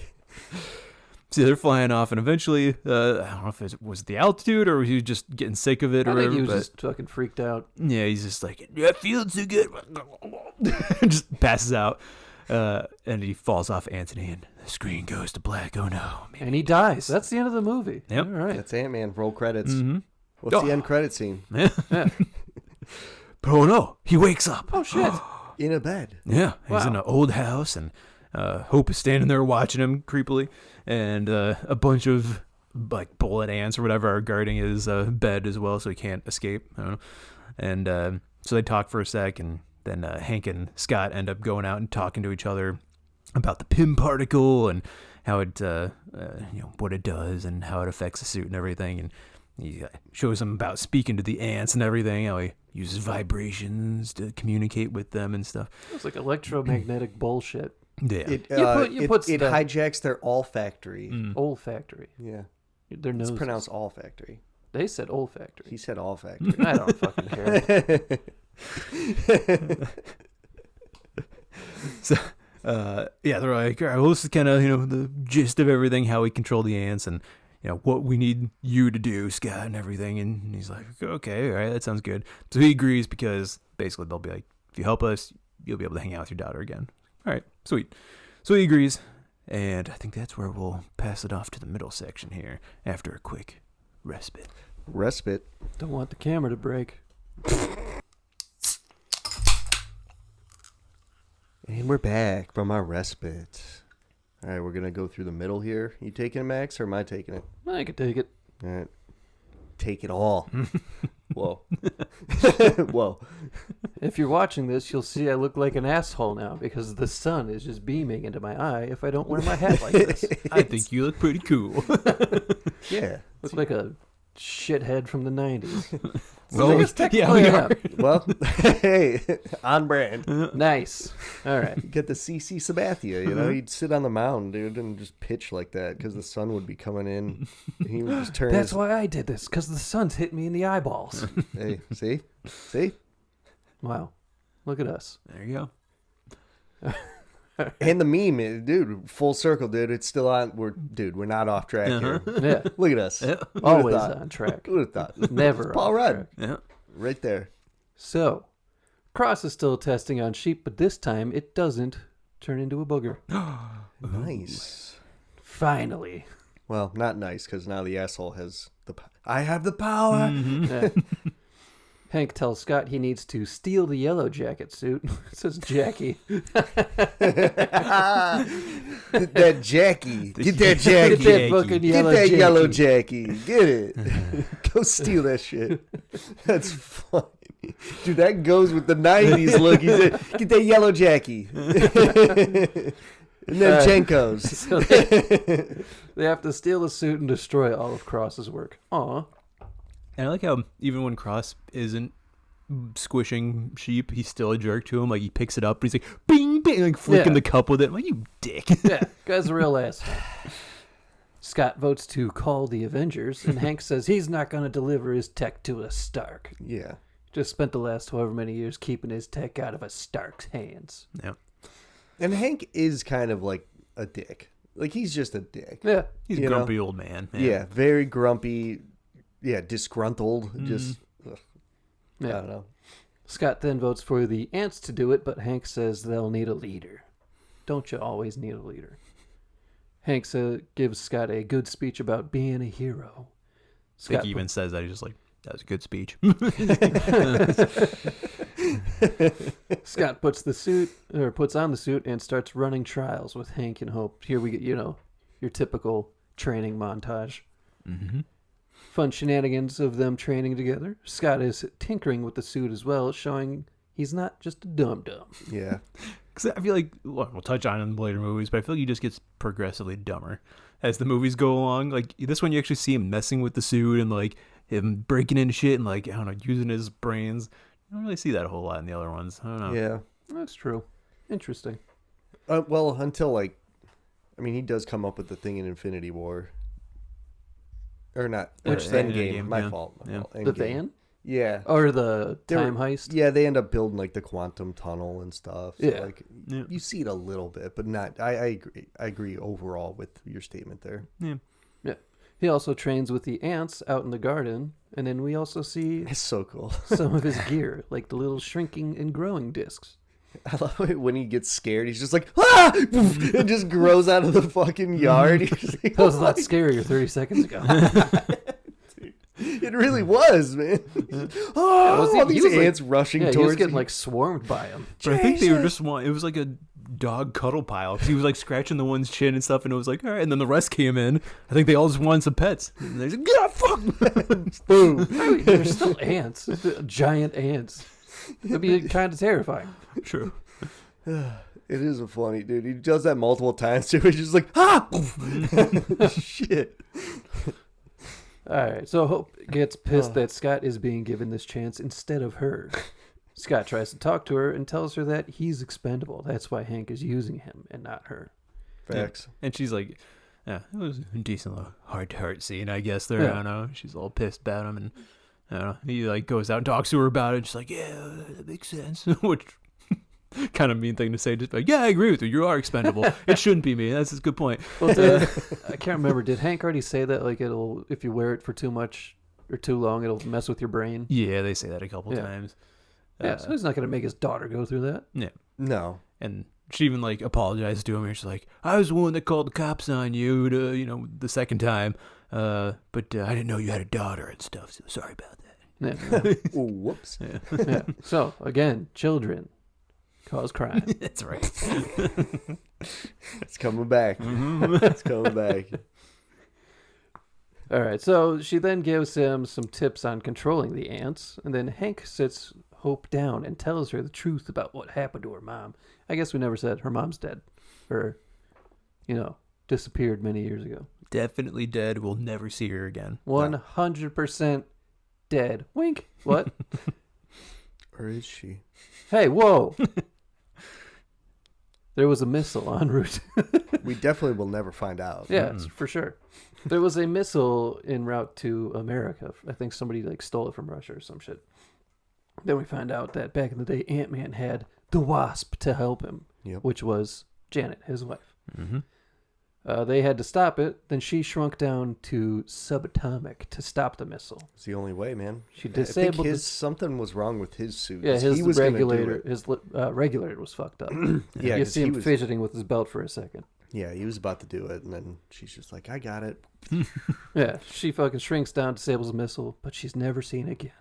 S5: So they're flying off, and eventually, I don't know if it was the altitude or he was just getting sick of it or
S4: I think
S5: whatever.
S4: he was
S5: But
S4: just fucking freaked out.
S5: yeah, he's just like, I feel so good. Just passes out, and he falls off Anthony, and the screen goes to black. Oh no! Maybe.
S4: And he dies. That's the end of the movie.
S5: Yep.
S4: All right.
S7: That's Ant-Man. Roll credits.
S5: Mm-hmm.
S7: What's
S5: Oh.
S7: the end credit scene?
S5: Yeah.
S4: Yeah.
S5: But oh no, he wakes up.
S4: Oh, shit.
S7: In a bed.
S5: Yeah, he's in
S4: Wow.
S5: an old house, and Hope is standing there watching him creepily, and a bunch of like bullet ants or whatever are guarding his bed as well, so he can't escape. I don't know. And so they talk for a sec, and then Hank and Scott end up going out and talking to each other about the Pym particle and how it, what it does and how it affects the suit and everything. And he shows him about speaking to the ants and everything, how he uses vibrations to communicate with them and stuff.
S4: It's like electromagnetic bullshit.
S5: Yeah.
S7: It
S4: You put
S7: it
S4: stuff-
S7: hijacks their olfactory.
S4: Olfactory.
S7: Yeah.
S4: Their nose.
S7: It's pronounced olfactory.
S4: They said olfactory.
S7: He said olfactory.
S4: I don't fucking care.
S5: So, they're like, all right, well, this is kind of, the gist of everything, how we control the ants and, what we need you to do, Scott, and everything. And he's like, okay, all right, that sounds good. So he agrees because basically they'll be like, if you help us, you'll be able to hang out with your daughter again. All right, sweet. So he agrees. And I think that's where we'll pass it off to the middle section here after a quick respite.
S7: Respite.
S4: Don't want the camera to break.
S7: And we're back from our respite. All right, we're going to go through the middle here. You taking it, Max, or am I taking it?
S4: I could take it.
S7: All right. Take it all. Whoa. Whoa.
S4: If you're watching this, you'll see I look like an asshole now because the sun is just beaming into my eye if I don't wear my hat like this.
S5: I think you look pretty cool.
S7: Yeah.
S4: Look like a shithead from the 90s.
S5: Well,
S4: I guess
S5: yeah,
S4: technically
S5: we
S4: I
S5: are.
S4: am.
S7: Well, hey, on brand.
S4: Nice. All right.
S7: Get the CC Sabathia, he'd sit on the mound, dude, and just pitch like that because the sun would be coming in. And he would just turn
S4: That's
S7: his...
S4: why I did this, because the sun's hitting me in the eyeballs.
S7: Hey, see? See?
S4: Wow. Look at us.
S5: There you go.
S7: And the meme, dude, full circle, dude. It's still on. We're not off track here.
S4: Yeah.
S7: Look at us.
S5: Yeah.
S7: Who'd have
S4: Always
S7: thought?
S4: on track.
S7: Who would have thought?
S4: Never
S7: It's Paul
S4: off
S7: Rudd.
S4: track.
S5: Yeah.
S7: Right there.
S4: So, Cross is still testing on sheep, but this time it doesn't turn into a booger.
S7: Nice.
S4: Finally.
S7: Well, not nice because now the asshole has the. I have the power.
S4: Yeah. Hank tells Scott he needs to steal the yellow jacket suit. It says Jackie.
S7: That Jackie. Get that Jackie.
S4: Get that fucking
S7: Get
S4: yellow
S7: that
S4: Jackie.
S7: yellow Jackie. Get it. Go steal that shit. That's funny. Dude, that goes with the 90s look. He said, get that yellow Jackie. And then Jenkos.
S4: So they have to steal the suit and destroy all of Cross's work. Aw.
S5: And I like how even when Cross isn't squishing sheep, he's still a jerk to him. Like he picks it up, and he's like, bing, bing, like flicking
S4: Yeah.
S5: the cup with it. I'm like, you dick.
S4: Yeah, guy's a real asshole. Scott votes to call the Avengers, and Hank says he's not going to deliver his tech to a Stark.
S7: Yeah.
S4: Just spent the last however many years keeping his tech out of a Stark's hands.
S5: Yeah.
S7: And Hank is kind of like a dick. Like, he's just a dick.
S4: Yeah.
S5: He's a
S7: You
S5: grumpy old man.
S7: Yeah, very grumpy. Yeah, disgruntled. Just, ugh, I
S4: Yeah.
S7: don't know.
S4: Scott then votes for the ants to do it, but Hank says they'll need a leader. Don't you always need a leader? Hank gives Scott a good speech about being a hero.
S5: I think he even says that. He's just like, That was a good speech.
S4: Scott puts on the suit and starts running trials with Hank and Hope. Here we get, your typical training montage.
S5: Mm-hmm.
S4: Fun shenanigans of them training together. Scott is tinkering with the suit as well, showing he's not just a dum-dum.
S7: Yeah.
S5: Because I feel like, we'll touch on it in later movies, but I feel like he just gets progressively dumber as the movies go along. Like, this one you actually see him messing with the suit and, like, him breaking into shit and, like, I don't know, using his brains. I don't really see that a whole lot in the other ones. I don't know.
S7: Yeah.
S4: That's true. Interesting.
S7: Well, until, like, I mean, he does come up with the thing in Infinity War. Or not.
S4: Which
S7: Endgame. My
S5: yeah.
S7: fault.
S4: The
S7: Endgame.
S4: van?
S7: Yeah.
S4: Or the time heist?
S7: Yeah, they end up building, like, the quantum tunnel and stuff. So,
S4: Yeah.
S7: like,
S5: Yeah.
S7: you see it a little bit, but not. I agree overall with your statement there.
S5: Yeah.
S4: Yeah. He also trains with the ants out in the garden, and then we also see
S7: It's so cool.
S4: some of his gear, like the little shrinking and growing discs.
S7: I love it when he gets scared. He's just like, ah! It just grows out of the fucking yard. He's like,
S4: That was a lot scarier 30 seconds ago.
S7: it really was, man. Oh, all these ants rushing
S4: yeah,
S7: towards
S4: he was getting
S7: you.
S4: like swarmed by them.
S5: But I think they were just it was like a dog cuddle pile. 'Cause he was like scratching the one's chin and stuff, and it was like, all right. And then the rest came in. I think they all just wanted some pets. And they're like, yeah, fuck.
S4: Boom. I mean, they're still ants. Giant ants. It'd be kind of terrifying.
S5: True.
S7: It isn't funny, dude. He does that multiple times too. He's just like, ah! Shit.
S4: All right, so Hope gets pissed that Scott is being given this chance instead of her. Scott tries to talk to her and tells her that he's expendable. That's why Hank is using him and not her.
S7: Facts.
S5: Yeah. And she's like, yeah, it was a decent little heart-to-heart scene, I guess. There,
S4: Yeah.
S5: I don't know. She's all pissed about him, and I don't know. He like goes out and talks to her about it. She's like, yeah, that makes sense. Which kind of mean thing to say. Just like, yeah, I agree with you. You are expendable. It shouldn't be me. That's a good point.
S4: Well, I can't remember. Did Hank already say that? Like, it'll if you wear it for too much or too long, it'll mess with your brain.
S5: Yeah, they say that a couple
S4: Yeah.
S5: times.
S4: Yeah, so he's not going to make his daughter go through that.
S5: Yeah.
S7: No.
S5: And she even like apologized to him. And she's like, I was the one that called the cops on you the second time. But I didn't know you had a daughter and stuff. So sorry about that.
S4: Yeah.
S7: Oh, whoops.
S4: Yeah. So again, children cause crime.
S5: That's right.
S7: It's coming back. It's coming back.
S4: All right. So she then gives him some tips on controlling the ants, and then Hank sits Hope down and tells her the truth about what happened to her mom. I guess we never said her mom's dead, or disappeared many years ago.
S5: Definitely dead. We'll never see her again.
S4: 100% dead. Wink. What?
S7: Or is she?
S4: Hey, whoa. There was a missile en route.
S7: We definitely will never find out.
S4: Yeah, for sure. There was a missile en route to America. I think somebody stole it from Russia or some shit. Then we find out that back in the day, Antman had the Wasp to help him, which was Janet, his wife.
S5: Mm-hmm.
S4: They had to stop it. Then she shrunk down to subatomic to stop the missile.
S7: It's the only way, man.
S4: She
S7: I
S4: disabled
S7: think something was wrong with his suit.
S4: Yeah,
S7: he was gonna do
S4: regulator.
S7: it.
S4: His regulator was fucked up.
S7: Yeah,
S4: You
S7: 'cause
S4: see him
S7: he was-
S4: fidgeting with his belt for a second.
S7: Yeah, he was about to do it, and then she's just like, I got it.
S4: Yeah, she fucking shrinks down, disables a missile, but she's never seen again.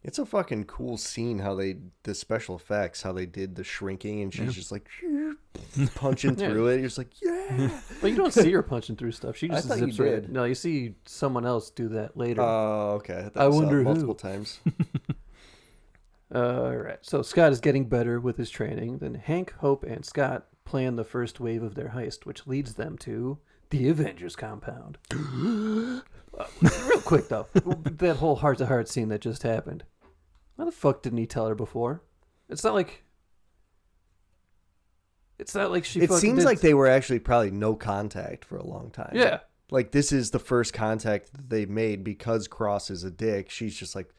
S7: It's a fucking cool scene how the special effects, how they did the shrinking, and she's just like punching through it. You're just like, yeah.
S4: But you don't see her punching through stuff. She just
S7: I thought you
S4: zips right.
S7: did.
S4: No, you see someone else do that later.
S7: Oh, okay.
S4: I wonder who.
S7: multiple times.
S4: All right. So Scott is getting better with his training. Then Hank, Hope, and Scott plan the first wave of their heist, which leads them to the Avengers compound. Real quick though, that whole heart-to-heart scene that just happened. Why the fuck didn't he tell her before? It's not like she.
S7: It
S4: fucking
S7: seems
S4: did.
S7: like they were actually probably no contact for a long time.
S4: Yeah.
S7: Like, this is the first contact that they made because Cross is a dick. She's just like,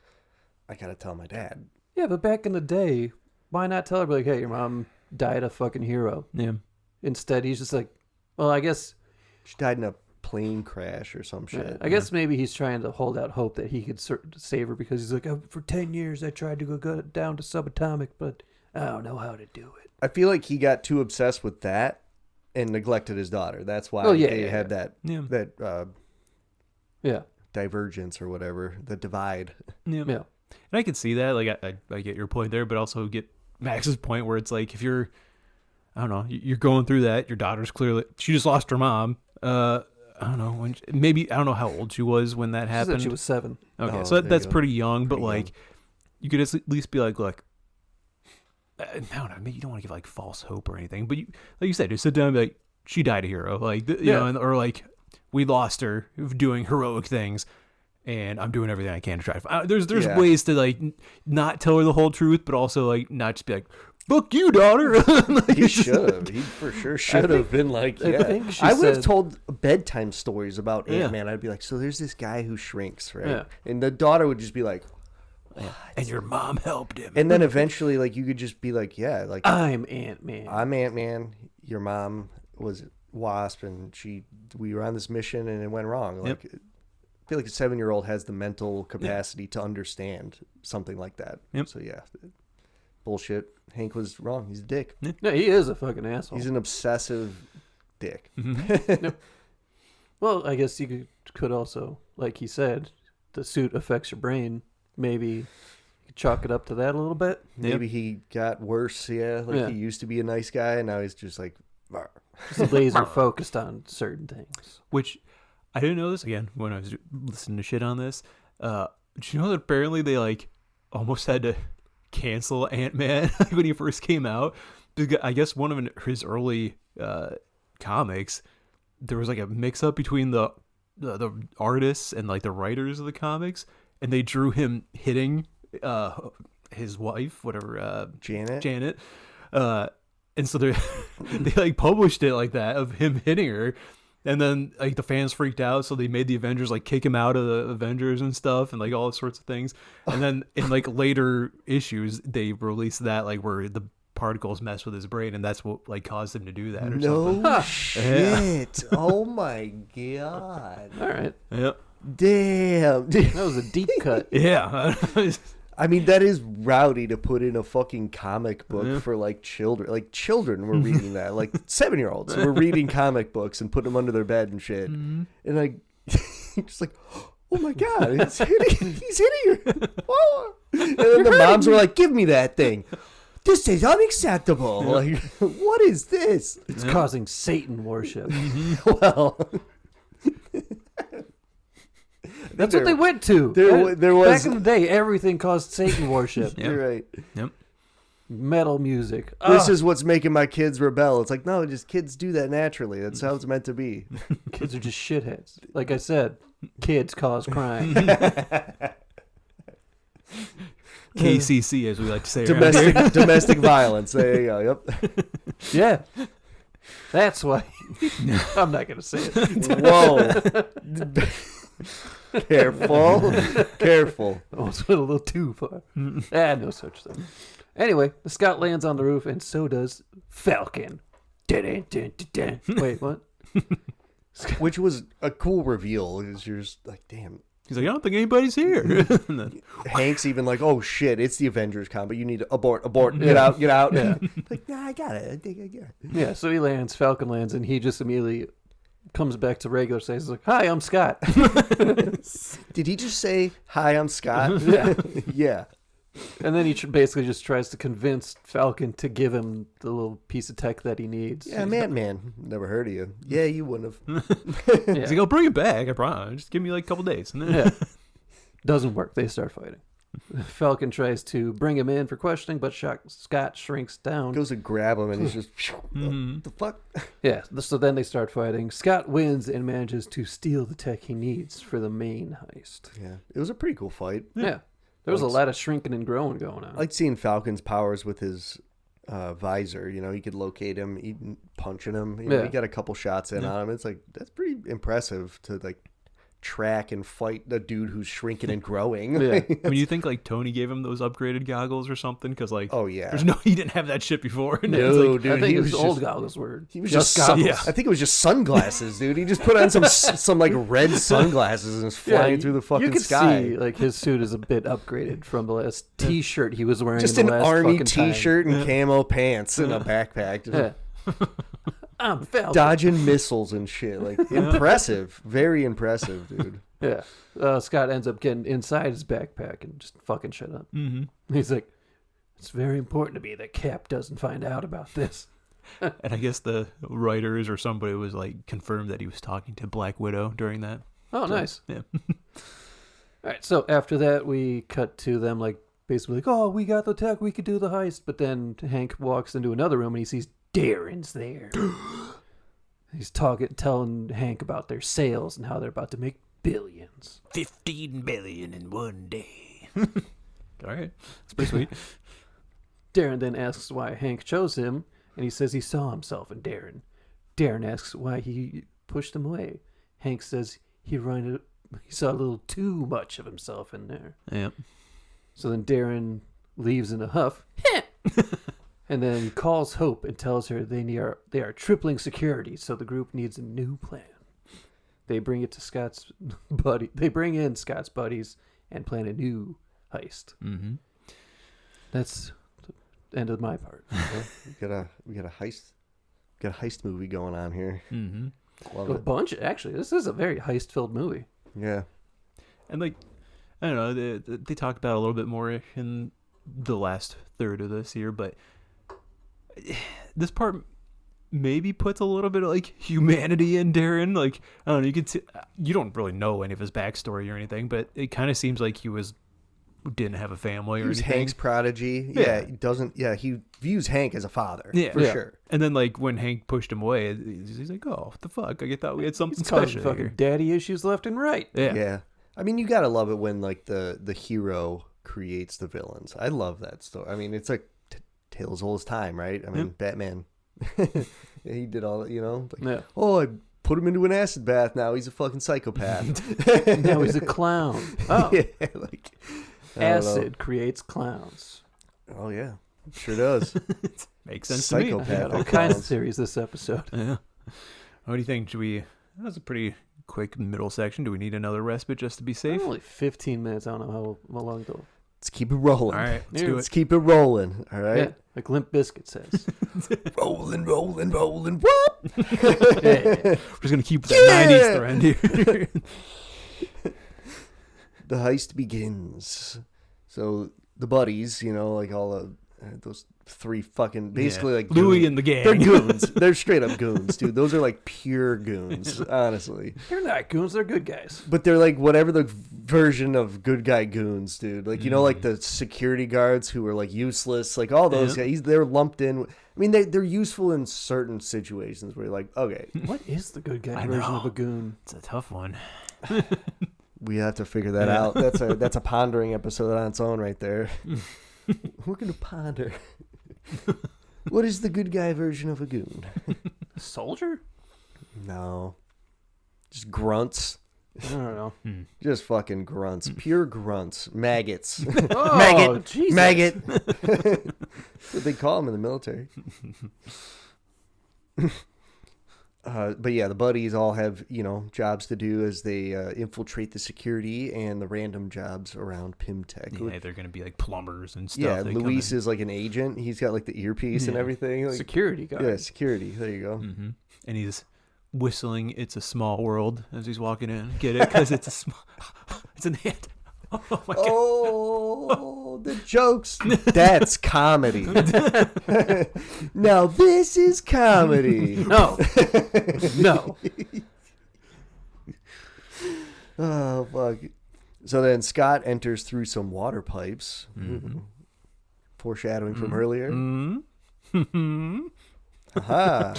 S7: I gotta tell my dad.
S4: Yeah, but back in the day, why not tell her, like, hey, your mom died a fucking hero?
S5: Yeah.
S4: Instead, he's just like, well, I guess...
S7: She died in a plane crash or some shit.
S4: I guess maybe he's trying to hold out hope that he could save her because he's like, for 10 years I tried to go down to subatomic, but I don't know how to do it.
S7: I feel like he got too obsessed with that and neglected his daughter. That's why they had that
S5: Yeah.
S7: that
S4: Yeah.
S7: divergence or whatever, the divide.
S5: Yeah.
S4: Yeah.
S5: And I can see that. Like, I get your point there, but also get Max's point where it's like, if you're, I don't know, you're going through that, your daughter's clearly, she just lost her mom. I don't know, maybe, I don't know how old she was when that
S4: She
S5: happened.
S4: said she was 7.
S5: Okay,
S7: Oh,
S5: so
S7: there you
S5: that's
S7: go.
S5: pretty young, but
S7: Pretty
S5: like,
S7: young.
S5: you could at least be like, look, I don't know, maybe you don't want to give like false hope or anything, but you, like you said, just sit down and be like, she died a hero, like, you know, or like, we lost her doing heroic things, and I'm doing everything I can to try to. There's
S7: Yeah.
S5: ways to like not tell her the whole truth, but also like not just be like, "Fuck you, daughter." Like,
S7: He should have. He for sure should have been like,
S4: I
S7: yeah.
S4: think she
S7: I would have
S4: said-
S7: told bedtime stories about
S5: Yeah.
S7: Ant-Man. I'd be like, so there's this guy who shrinks, right?
S4: Yeah.
S7: And the daughter would just be like,
S5: and your mom helped him.
S7: and then eventually, like, you could just be like, yeah, like,
S4: I'm Ant-Man.
S7: I'm Ant-Man. Your mom was Wasp, and we were on this mission, and it went wrong. Like, I feel like a 7-year-old has the mental capacity to understand something like that.
S5: Yep.
S7: So yeah, bullshit. Hank was wrong. He's a dick.
S4: No, he is a fucking asshole.
S7: He's an obsessive dick.
S4: Well, I guess you could also, like he said, the suit affects your brain. Maybe you could chalk it up to that a little bit.
S7: Maybe he got worse. Yeah, like
S4: Yeah.
S7: he used to be a nice guy, and now he's just like, "Arr."
S4: Just laser focused on certain things.
S5: Which I didn't know this again when I was listening to shit on this. Did you know that apparently they like almost had to cancel Ant-Man when he first came out? Because I guess one of his early comics, there was like a mix-up between the artists and like the writers of the comics, and they drew him hitting his wife, whatever,
S7: Janet.
S5: And so they like published it like that of him hitting her, and then like the fans freaked out, so they made the Avengers like kick him out of the Avengers and stuff, and like all sorts of things. And then in like later issues, they released that like where the particles mess with his brain, and that's what like caused him to do that or something.
S7: No shit. Oh my god.
S4: All right.
S5: Yep.
S7: Damn.
S4: That was a deep cut.
S5: Yeah.
S7: I mean, that is rowdy to put in a fucking comic book for like children. Like children were reading that. Like 7-year-olds were reading comic books and putting them under their bed and shit. And like, just like, oh my god, he's hitting her. Oh. And then the moms were like, give me that thing. This is unacceptable. Like, what is this?
S4: It's causing Satan worship.
S7: Well,
S4: That's what they went to.
S7: there was-
S4: Back in the day, everything caused Satan worship.
S5: Yep.
S7: you're right.
S5: Yep.
S4: Metal music.
S7: This is what's making my kids rebel. It's like, no, just kids do that naturally. That's how it's meant to be.
S4: Kids are just shitheads. Like I said, kids cause crime.
S5: KCC, as we like to say. around here.
S7: Domestic violence. There you go. Yep.
S4: Yeah. That's why. I'm not going to say it.
S7: Whoa. Careful.
S4: Almost went a little too far. No such thing. Anyway, Scott lands on the roof, and so does Falcon. Dun-dun-dun-dun-dun. Wait, what?
S7: Which was a cool reveal. Because you're just like, damn.
S5: He's like, I don't think anybody's here. And then,
S7: Hank's even like, oh shit, it's the Avengers con, but you need to abort, get out.
S4: Yeah.
S7: Like, nah, I got it. I think I got it.
S4: Yeah, so he lands, Falcon lands, and he just immediately comes back to regular size. He's like, hi, I'm Scott.
S7: Did he just say, hi, I'm Scott?
S4: Yeah.
S7: Yeah.
S4: And then he basically just tries to convince Falcon to give him the little piece of tech that he needs.
S7: Yeah, man. Never heard of you. Yeah, you wouldn't have.
S5: he's like, I'll bring it back. I promise. Just give me like a couple days. And then,
S4: Yeah. Doesn't work. They start fighting. Falcon tries to bring him in for questioning, but Scott shrinks down.
S7: Goes to grab him and he's just, the fuck?
S4: Yeah, so then they start fighting. Scott wins and manages to steal the tech he needs for the main heist.
S7: Yeah, it was a pretty cool fight.
S4: Yeah. There was a lot of shrinking and growing going on.
S7: I like seeing Falcon's powers with his visor. You know, he could locate him, punching him. You know,
S4: Yeah.
S7: he got a couple shots in on him. It's like, that's pretty impressive to like track and fight a dude who's shrinking and growing.
S4: Yeah.
S5: I mean, you think like Tony gave him those upgraded goggles or something? Because like,
S7: Oh, yeah.
S5: he didn't have that shit before. And
S7: No,
S5: it's like,
S7: dude.
S4: I think
S7: he
S4: his
S7: was
S4: old
S7: just-
S4: goggles were
S7: He was
S4: just
S7: just
S4: goggles.
S5: Yeah.
S7: I think it was just sunglasses, dude. He just put on some like red sunglasses and was flying through the fucking
S4: you could
S7: sky.
S4: see like his suit is a bit upgraded from the last T-shirt he was wearing.
S7: Just
S4: in
S7: an
S4: the last
S7: army
S4: fucking time.
S7: T-shirt and camo pants and a backpack. Just
S4: Yeah. I'm Falcon.
S7: dodging missiles and shit. Like, impressive. Very impressive, dude.
S4: Yeah. Scott ends up getting inside his backpack and just fucking shit up. Mm-hmm. He's like, it's very important to me that Cap doesn't find out about this.
S5: And I guess the writers or somebody was like confirmed that he was talking to Black Widow during that.
S4: Oh, nice.
S5: Yeah.
S4: All right, so after that, we cut to them like basically like, oh, we got the tech, we could do the heist. But then Hank walks into another room and he sees Darren's there. He's telling Hank about their sales and how they're about to make billions.
S5: 15 billion in one day. All right. That's pretty sweet.
S4: Darren then asks why Hank chose him, and he says he saw himself in Darren. Darren asks why he pushed him away. Hank says he saw a little too much of himself in there.
S5: Yep.
S4: So then Darren leaves in a huff. And then he calls Hope and tells her they are tripling security, so the group needs a new plan. They bring it to Scott's buddy. They bring in Scott's buddies and plan a new heist.
S5: Mm-hmm.
S4: That's the end of my part.
S7: We got a heist movie going on here.
S5: Mm-hmm.
S7: Love
S4: A
S7: it.
S4: bunch. Actually, this is a very heist-filled movie.
S7: Yeah.
S5: And like, I don't know, they talk about it a little bit more in the last third of this year, but this part maybe puts a little bit of like humanity in Darren. Like, I don't know, you don't really know any of his backstory or anything, but it kind of seems like he didn't have a family or
S7: He was
S5: anything.
S7: Hank's prodigy.
S5: Yeah.
S7: He views Hank as a father.
S5: Yeah.
S7: For sure.
S5: And then like when Hank pushed him away, he's like, "Oh, what the fuck? I thought we had something
S4: He's causing
S5: special
S4: fucking
S5: here."
S4: daddy issues left and right.
S5: Yeah.
S7: Yeah. I mean, you gotta love it when like the hero creates the villains. I love that story. I mean, it's like tales old as time, right? I mean, Batman. He did all, like,
S4: Yeah.
S7: oh, I put him into an acid bath. Now he's a fucking psychopath.
S4: Now he's a clown. Oh,
S7: Yeah, like I don't know.
S4: acid creates clowns.
S7: Oh yeah, sure does.
S5: Makes sense to me.
S4: I
S7: Psychopath.
S4: had all
S7: That
S4: kinds of
S7: counts.
S4: theories this episode.
S5: Yeah. What do you think? That was a pretty quick middle section. Do we need another respite just to be safe?
S4: Only 15 minutes. I don't know how long though.
S7: Let's keep it rolling.
S5: All right, let's
S4: Yeah.
S5: do
S7: Let's
S5: it.
S7: keep it rolling. All right.
S4: Yeah, like Limp Bizkit says.
S7: Rolling, rolling, rolling. Whoop.
S4: Yeah.
S5: We're just gonna keep that
S7: Yeah.
S5: 90s trend here.
S7: The heist begins. So the buddies, like all those three fucking basically
S5: Yeah.
S7: like
S5: Louis
S7: goons.
S5: and the gang.
S7: They're goons. They're straight up goons, dude. Those are like pure goons, honestly.
S4: They're not goons. They're good guys.
S7: But they're like whatever the version of good guy goons, dude. Like like the security guards who are like useless, like all those guys. They're lumped in. I mean, they're useful in certain situations where you're like, okay,
S4: What is the good guy
S5: I
S4: version
S5: know.
S4: of a goon?
S5: It's a tough one.
S7: we have to figure that
S5: Yeah.
S7: out. That's a pondering episode on its own right there. We're gonna ponder. What is the good guy version of a goon?
S4: A soldier?
S7: No, just grunts.
S4: I don't know.
S7: Just fucking grunts. Pure grunts. Maggots.
S4: Oh,
S7: Maggot.
S4: Jesus.
S7: Maggot. That's what they call them in the military. But yeah, the buddies all have, jobs to do as they infiltrate the security and the random jobs around Pimtech.
S5: Yeah, they're gonna be like plumbers and stuff.
S7: Yeah,
S5: They come
S7: Luis
S5: in.
S7: is like an agent. He's got like the earpiece and
S5: Yeah.
S7: everything. Like,
S4: Security guard.
S7: yeah, security. There you go.
S5: Mm-hmm. And he's whistling "It's a Small World" as he's walking in. Get it? Because it's a small. It's an ant. Oh my god!
S7: Oh, the jokes. That's comedy. Now this is comedy.
S4: No. No.
S7: Oh, fuck. So then Scott enters through some water pipes. Foreshadowing from earlier.
S5: Mm-hmm.
S7: Aha.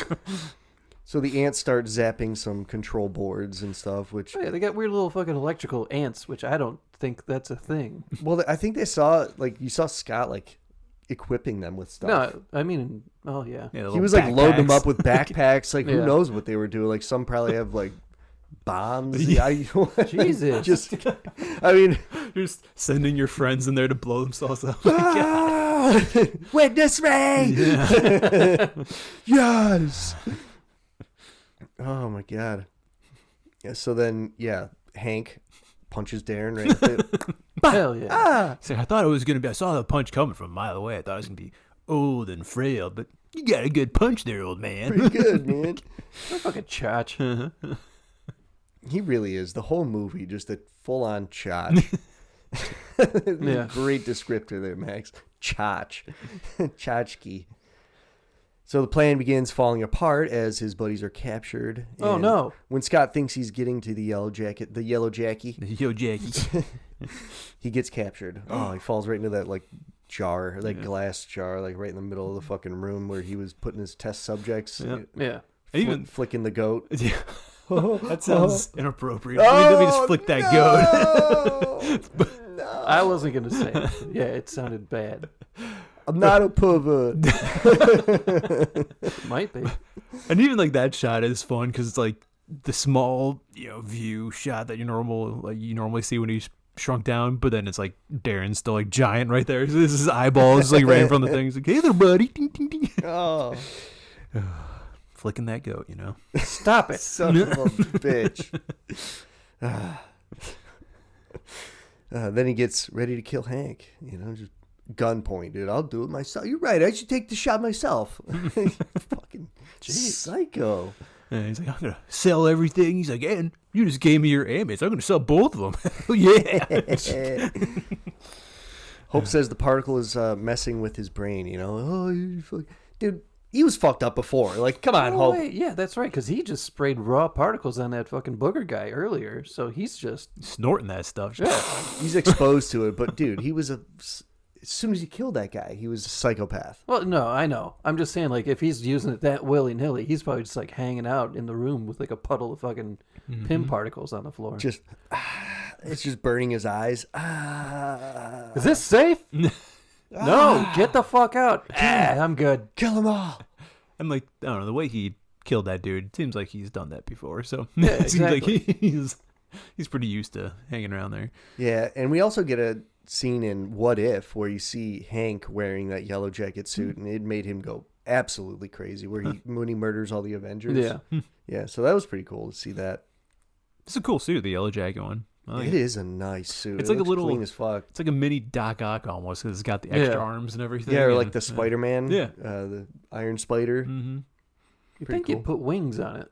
S7: So the ants start zapping some control boards and stuff, which,
S4: Oh, yeah, they got weird little fucking electrical ants, which I don't think that's a thing.
S7: well, I think they saw, you saw Scott, equipping them with stuff.
S4: No, I mean, oh, yeah.
S5: Yeah, the
S7: He
S5: little
S7: was, loading them
S5: backpacks.
S7: up with backpacks. Who
S4: Yeah.
S7: knows what they were doing. Some probably have, bombs.
S4: Jesus.
S7: Just, I mean...
S5: You're just sending your friends in there to blow themselves up.
S7: Ah! Witness me!
S5: Yeah.
S7: Yes! Oh my god. Yeah, so then, Hank punches Darren right in the
S4: Hell yeah.
S7: Ah!
S5: See, I thought it was gonna be. I saw the punch coming from a mile away. I thought it was gonna be old and frail, but You got a good punch there, old man.
S7: Pretty good, man.
S4: What a fucking chotch.
S7: He really is. The whole movie, just a full-on chotch.
S4: Yeah.
S7: Great descriptor there, Max. Chotch. Chotchki. So the plan begins falling apart as his buddies are captured.
S4: Oh,
S7: and
S4: no.
S7: When Scott thinks he's getting to the yellow Jackie,
S5: Yo, Jackie.
S7: he gets captured. Oh, he falls right into that like jar, like glass jar, like right in the middle of the fucking room where he was putting his test subjects.
S4: Yeah.
S5: Even
S7: Flicking the goat.
S5: that sounds inappropriate. Let me just flick that goat.
S4: I wasn't going to say it. Yeah, it sounded bad.
S7: I'm not a pervert.
S4: Might be.
S5: And even like that shot is fun because it's like the small, view shot that you normally see when he's shrunk down, but then it's like Darren's still like giant right there. So this is his eyeballs like right in front of the thing. He's like, "Hey there, buddy." Ding, ding, ding.
S7: Oh,
S5: Flicking that goat,
S4: Stop it.
S7: son of a bitch. Then he gets ready to kill Hank. Just gunpoint, dude. I'll do it myself. You're right. I should take the shot myself. Fucking psycho.
S5: And he's like, "I'm gonna sell everything." He's like, "And you just gave me your aimants. I'm gonna sell both of them." Hell yeah.
S7: Hope says the particle is messing with his brain. Oh, you fuck. Dude, he was fucked up before. Like, come on,
S4: Oh,
S7: Hope.
S4: wait. Yeah, that's right, because he just sprayed raw particles on that fucking booger guy earlier, so he's just...
S5: Snorting that stuff.
S4: Yeah.
S7: He's exposed to it, but dude, he was as soon as he killed that guy, he was a psychopath.
S4: Well, no, I know. I'm just saying, like, if he's using it that willy-nilly, he's probably just, like, hanging out in the room with, like, a puddle of fucking PIM particles on the floor.
S7: Just, it's just burning his eyes.
S4: Is this safe? No, get the fuck out. I'm good.
S7: Kill them all.
S5: And like, I don't know, the way he killed that dude, it seems like he's done that before. So
S4: Yeah,
S5: it seems like
S4: exactly.
S5: he's pretty used to hanging around there.
S7: Yeah, and we also get a scene in What If where you see Hank wearing that yellow jacket suit, and it made him go absolutely crazy. When he murders all the Avengers.
S4: Yeah.
S7: Yeah. So that was pretty cool to see that.
S5: It's a cool suit, the yellow jacket one. I like
S7: It is a nice suit.
S5: It's
S7: It
S5: like a
S7: looks
S5: little-
S7: clean as fuck.
S5: It's like a mini Doc Ock almost because it's got the extra
S4: Yeah.
S5: arms and everything.
S7: Yeah, or like
S5: and-
S7: the Spider-Man.
S5: Yeah.
S7: The Iron Spider.
S5: Mm-hmm.
S4: You
S7: Pretty
S4: think you
S7: cool.
S4: put wings on it?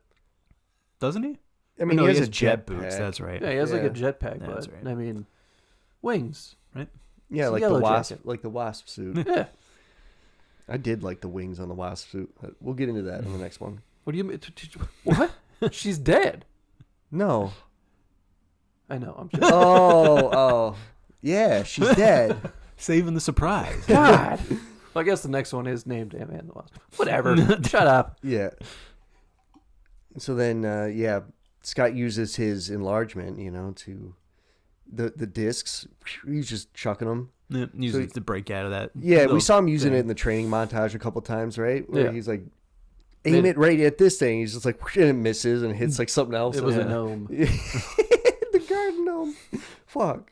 S5: Doesn't he?
S7: I mean,
S5: No,
S7: he has a
S5: jet
S7: jetpack.
S5: boots. That's right.
S4: Yeah, he has like a
S7: Yeah.
S4: jetpack,
S5: Yeah,
S4: but
S5: that's right.
S4: I mean, wings.
S5: Right?
S7: Yeah,
S4: It's a
S7: like the
S4: yellow
S7: wasp,
S4: jacket.
S7: like the wasp suit.
S4: Yeah.
S7: I did like the wings on the wasp suit. We'll get into that in the next one.
S4: What do you mean? What? She's dead.
S7: No.
S4: I know. I'm just...
S7: Oh. Yeah, she's dead.
S5: Saving the surprise.
S4: God. Well, I guess the next one is named Antman and the Wasp. Whatever. Shut up.
S7: Yeah. So then, Scott uses his enlargement, to the discs. He's just chucking them.
S5: Yeah, usually to break out of that.
S7: Yeah, we
S5: little
S7: saw him using
S5: thing.
S7: it in the training montage a couple times, right? Where
S4: Yeah.
S7: he's like, aim it right at this thing. He's just like, and it misses and hits like something else.
S4: It was a
S7: Yeah.
S4: gnome.
S7: The garden gnome. Fuck.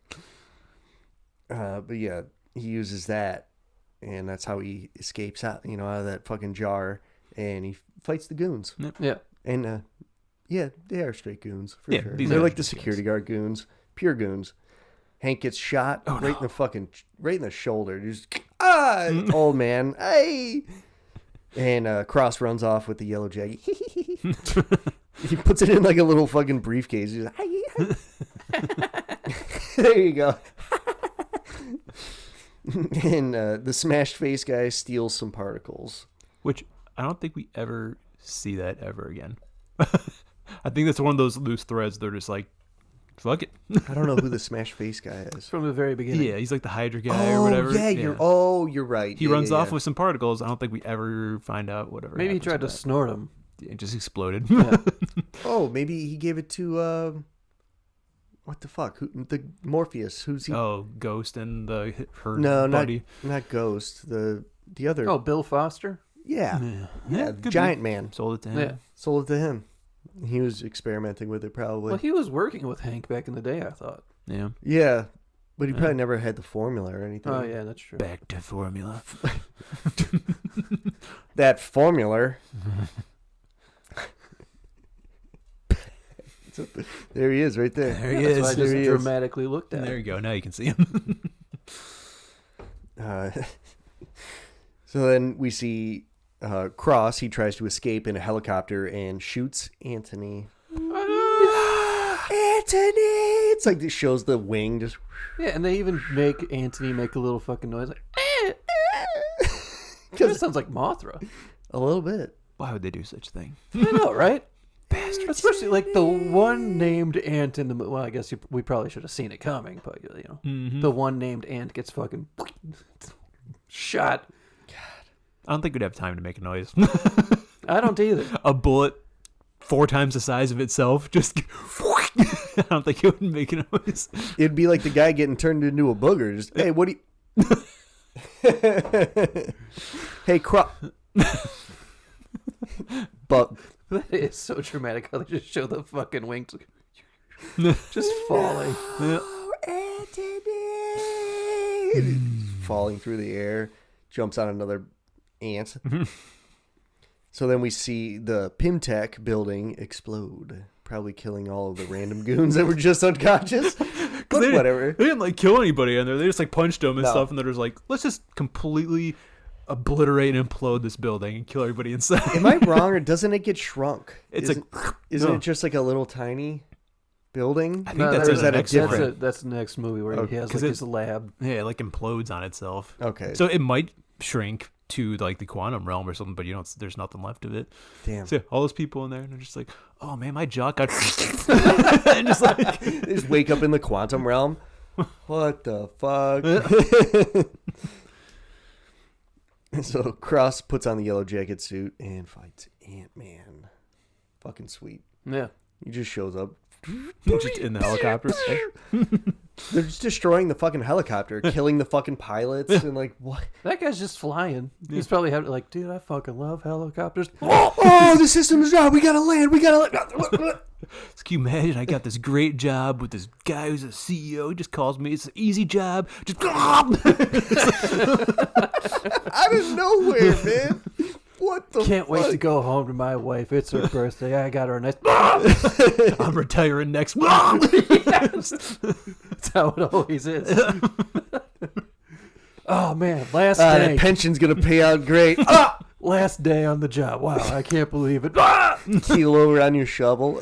S7: But yeah, he uses that, and that's how he escapes out, out of that fucking jar, and he fights the goons.
S4: Yeah.
S7: And they are straight goons for
S5: Yeah,
S7: sure.
S5: these
S7: They're
S5: are
S7: like the
S5: just
S7: security guard goons, pure goons. Hank gets shot right in the shoulder. Just old man, hey. And Cross runs off with the yellow jacket. He puts it in like a little fucking briefcase. He's like, there you go. And the smashed face guy steals some particles.
S5: Which I don't think we ever see that ever again. I think that's one of those loose threads. They're just like, fuck it.
S7: I don't know who the smashed face guy is.
S4: From the very beginning.
S5: Yeah, he's like the Hydra guy or whatever.
S7: Yeah, you're right.
S5: He runs off with some particles. I don't think we ever find out whatever.
S4: Maybe he
S5: happens
S4: tried to
S5: with that.
S4: snort him.
S5: It just exploded.
S4: Yeah.
S7: Oh, maybe he gave it to what the fuck? The Morpheus? Who's he?
S5: Oh, Ghost and her
S7: no,
S5: buddy.
S7: not Ghost. The other.
S4: Oh, Bill Foster?
S7: yeah,
S5: Yeah,
S7: the
S5: could
S7: giant
S5: be.
S7: man.
S5: Sold it to him.
S4: Yeah.
S7: Sold it to him. He was experimenting with it probably.
S4: Well, he was working with Hank back in the day, I thought.
S5: Yeah.
S7: Yeah, but he probably never had the formula or anything.
S4: Oh, yeah, that's true.
S5: Back to formula.
S7: That formula. There he is, right there.
S5: There he
S4: That's
S5: is.
S4: why I
S7: There
S4: just
S7: he is.
S4: dramatically looked at
S5: There
S4: it.
S5: you go. Now you can see him.
S7: So then we see Cross, he tries to escape in a helicopter and shoots Anthony. Anthony! It's like it shows the wing just...
S4: Yeah, and they even make Anthony make a little fucking noise like, That sounds like Mothra.
S7: A little bit.
S5: Why would they do such a thing?
S4: I know, right? Bastards. Especially like the one named ant in the movie. Well, I guess we probably should have seen it coming, but you know, the one named ant gets fucking shot.
S5: I don't think we'd have time to make a noise.
S4: I don't either.
S5: A bullet 4 times the size of itself, just... I don't think it would make a noise.
S7: It'd be like the guy getting turned into a booger. Just, hey, what do you... Hey, But...
S4: That is so dramatic how they just show the fucking wings just falling.
S7: Anthony! Falling through the air, jumps on another ant. So then we see the Pimtech building explode, probably killing all of the random goons that were just unconscious. But whatever.
S5: They didn't like kill anybody in there. They just like punched them and
S7: No.
S5: stuff, and they're just like, let's just completely obliterate and implode this building and kill everybody inside.
S7: Am I wrong, or doesn't it get shrunk?
S5: It's
S7: Isn't
S5: no.
S7: it just like a little tiny building?
S5: I think that's
S7: or is that a
S5: next one.
S7: different?
S4: That's the next movie where he has
S5: 'Cause
S4: like his lab.
S5: Yeah, it like implodes on itself.
S7: Okay.
S5: So it might shrink to like the quantum realm or something, but you don't. There's nothing left of it.
S7: Damn.
S5: So all those people in there, and they're just like, "Oh man, my jaw got," and just like,
S7: They just wake up in the quantum realm. What the fuck? So Cross puts on the yellow jacket suit and fights Antman. Fucking sweet.
S4: Yeah.
S7: He just shows up.
S5: just in the helicopter.
S7: They're just destroying the fucking helicopter, killing the fucking pilots, and like, what?
S4: That guy's just flying. He's probably having like, dude, I fucking love helicopters.
S7: Oh, the system is down. We gotta land.
S5: Can you imagine? I got this great job with this guy who's a CEO. He just calls me. It's an easy job. Just
S7: Out of nowhere, man. What the
S4: Can't wait
S7: fuck?
S4: to go home to my wife. It's her birthday. I got her a nice.
S5: I'm retiring next.
S4: That's how it always is. Oh man, last day.
S7: That pension's gonna pay out great.
S4: Last day on the job. Wow, I can't believe it.
S7: Keel over on your shovel.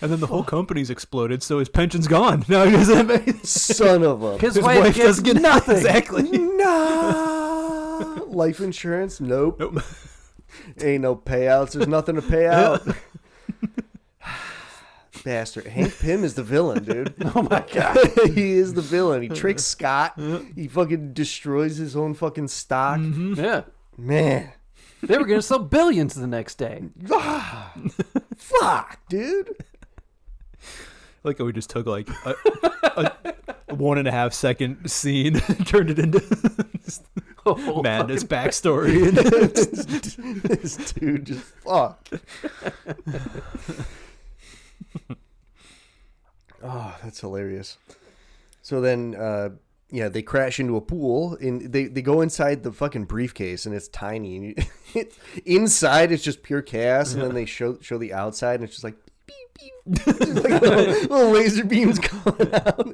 S5: And then the whole company's exploded, so his pension's gone. Now he doesn't have any.
S7: Son of a.
S4: His wife gets
S5: doesn't get
S4: nothing.
S5: Exactly.
S7: No. Life insurance? Nope. Ain't no payouts. There's nothing to pay out. Bastard. Hank Pym is the villain, dude.
S4: Oh my god.
S7: He is the villain. He tricks Scott. He fucking destroys his own fucking stock.
S4: Yeah.
S7: Man.
S4: They were gonna sell billions the next day.
S7: Fuck, dude.
S5: Like, we just took like a 1.5 second scene and turned it into
S4: Oh,
S5: madness backstory.
S7: This dude just fuck. Oh, that's hilarious. So then, yeah, they crash into a pool, and they go inside the fucking briefcase, and it's tiny. And inside, it's just pure chaos, and then they show the outside, and it's just like beep beep, just like little laser beams going out.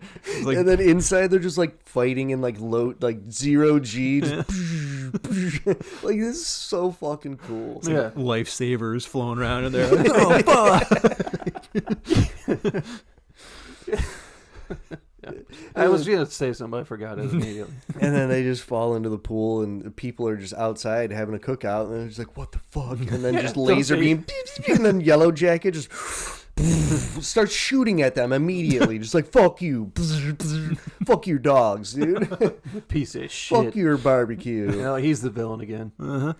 S5: Like,
S7: And then inside, they're just like fighting in like low, like 0G. Just like, this is so fucking cool.
S4: Yeah.
S5: lifesavers flowing around in there. Like, oh fuck!
S4: I was gonna say something, but I forgot it immediately.
S7: And then they just fall into the pool, and the people are just outside having a cookout, and they're just like, what the fuck? And then just laser beam, and then Yellow Jacket just starts shooting at them immediately, just like, fuck you. Fuck your dogs, dude.
S4: Piece of shit.
S7: Fuck your barbecue.
S4: No, he's the villain again.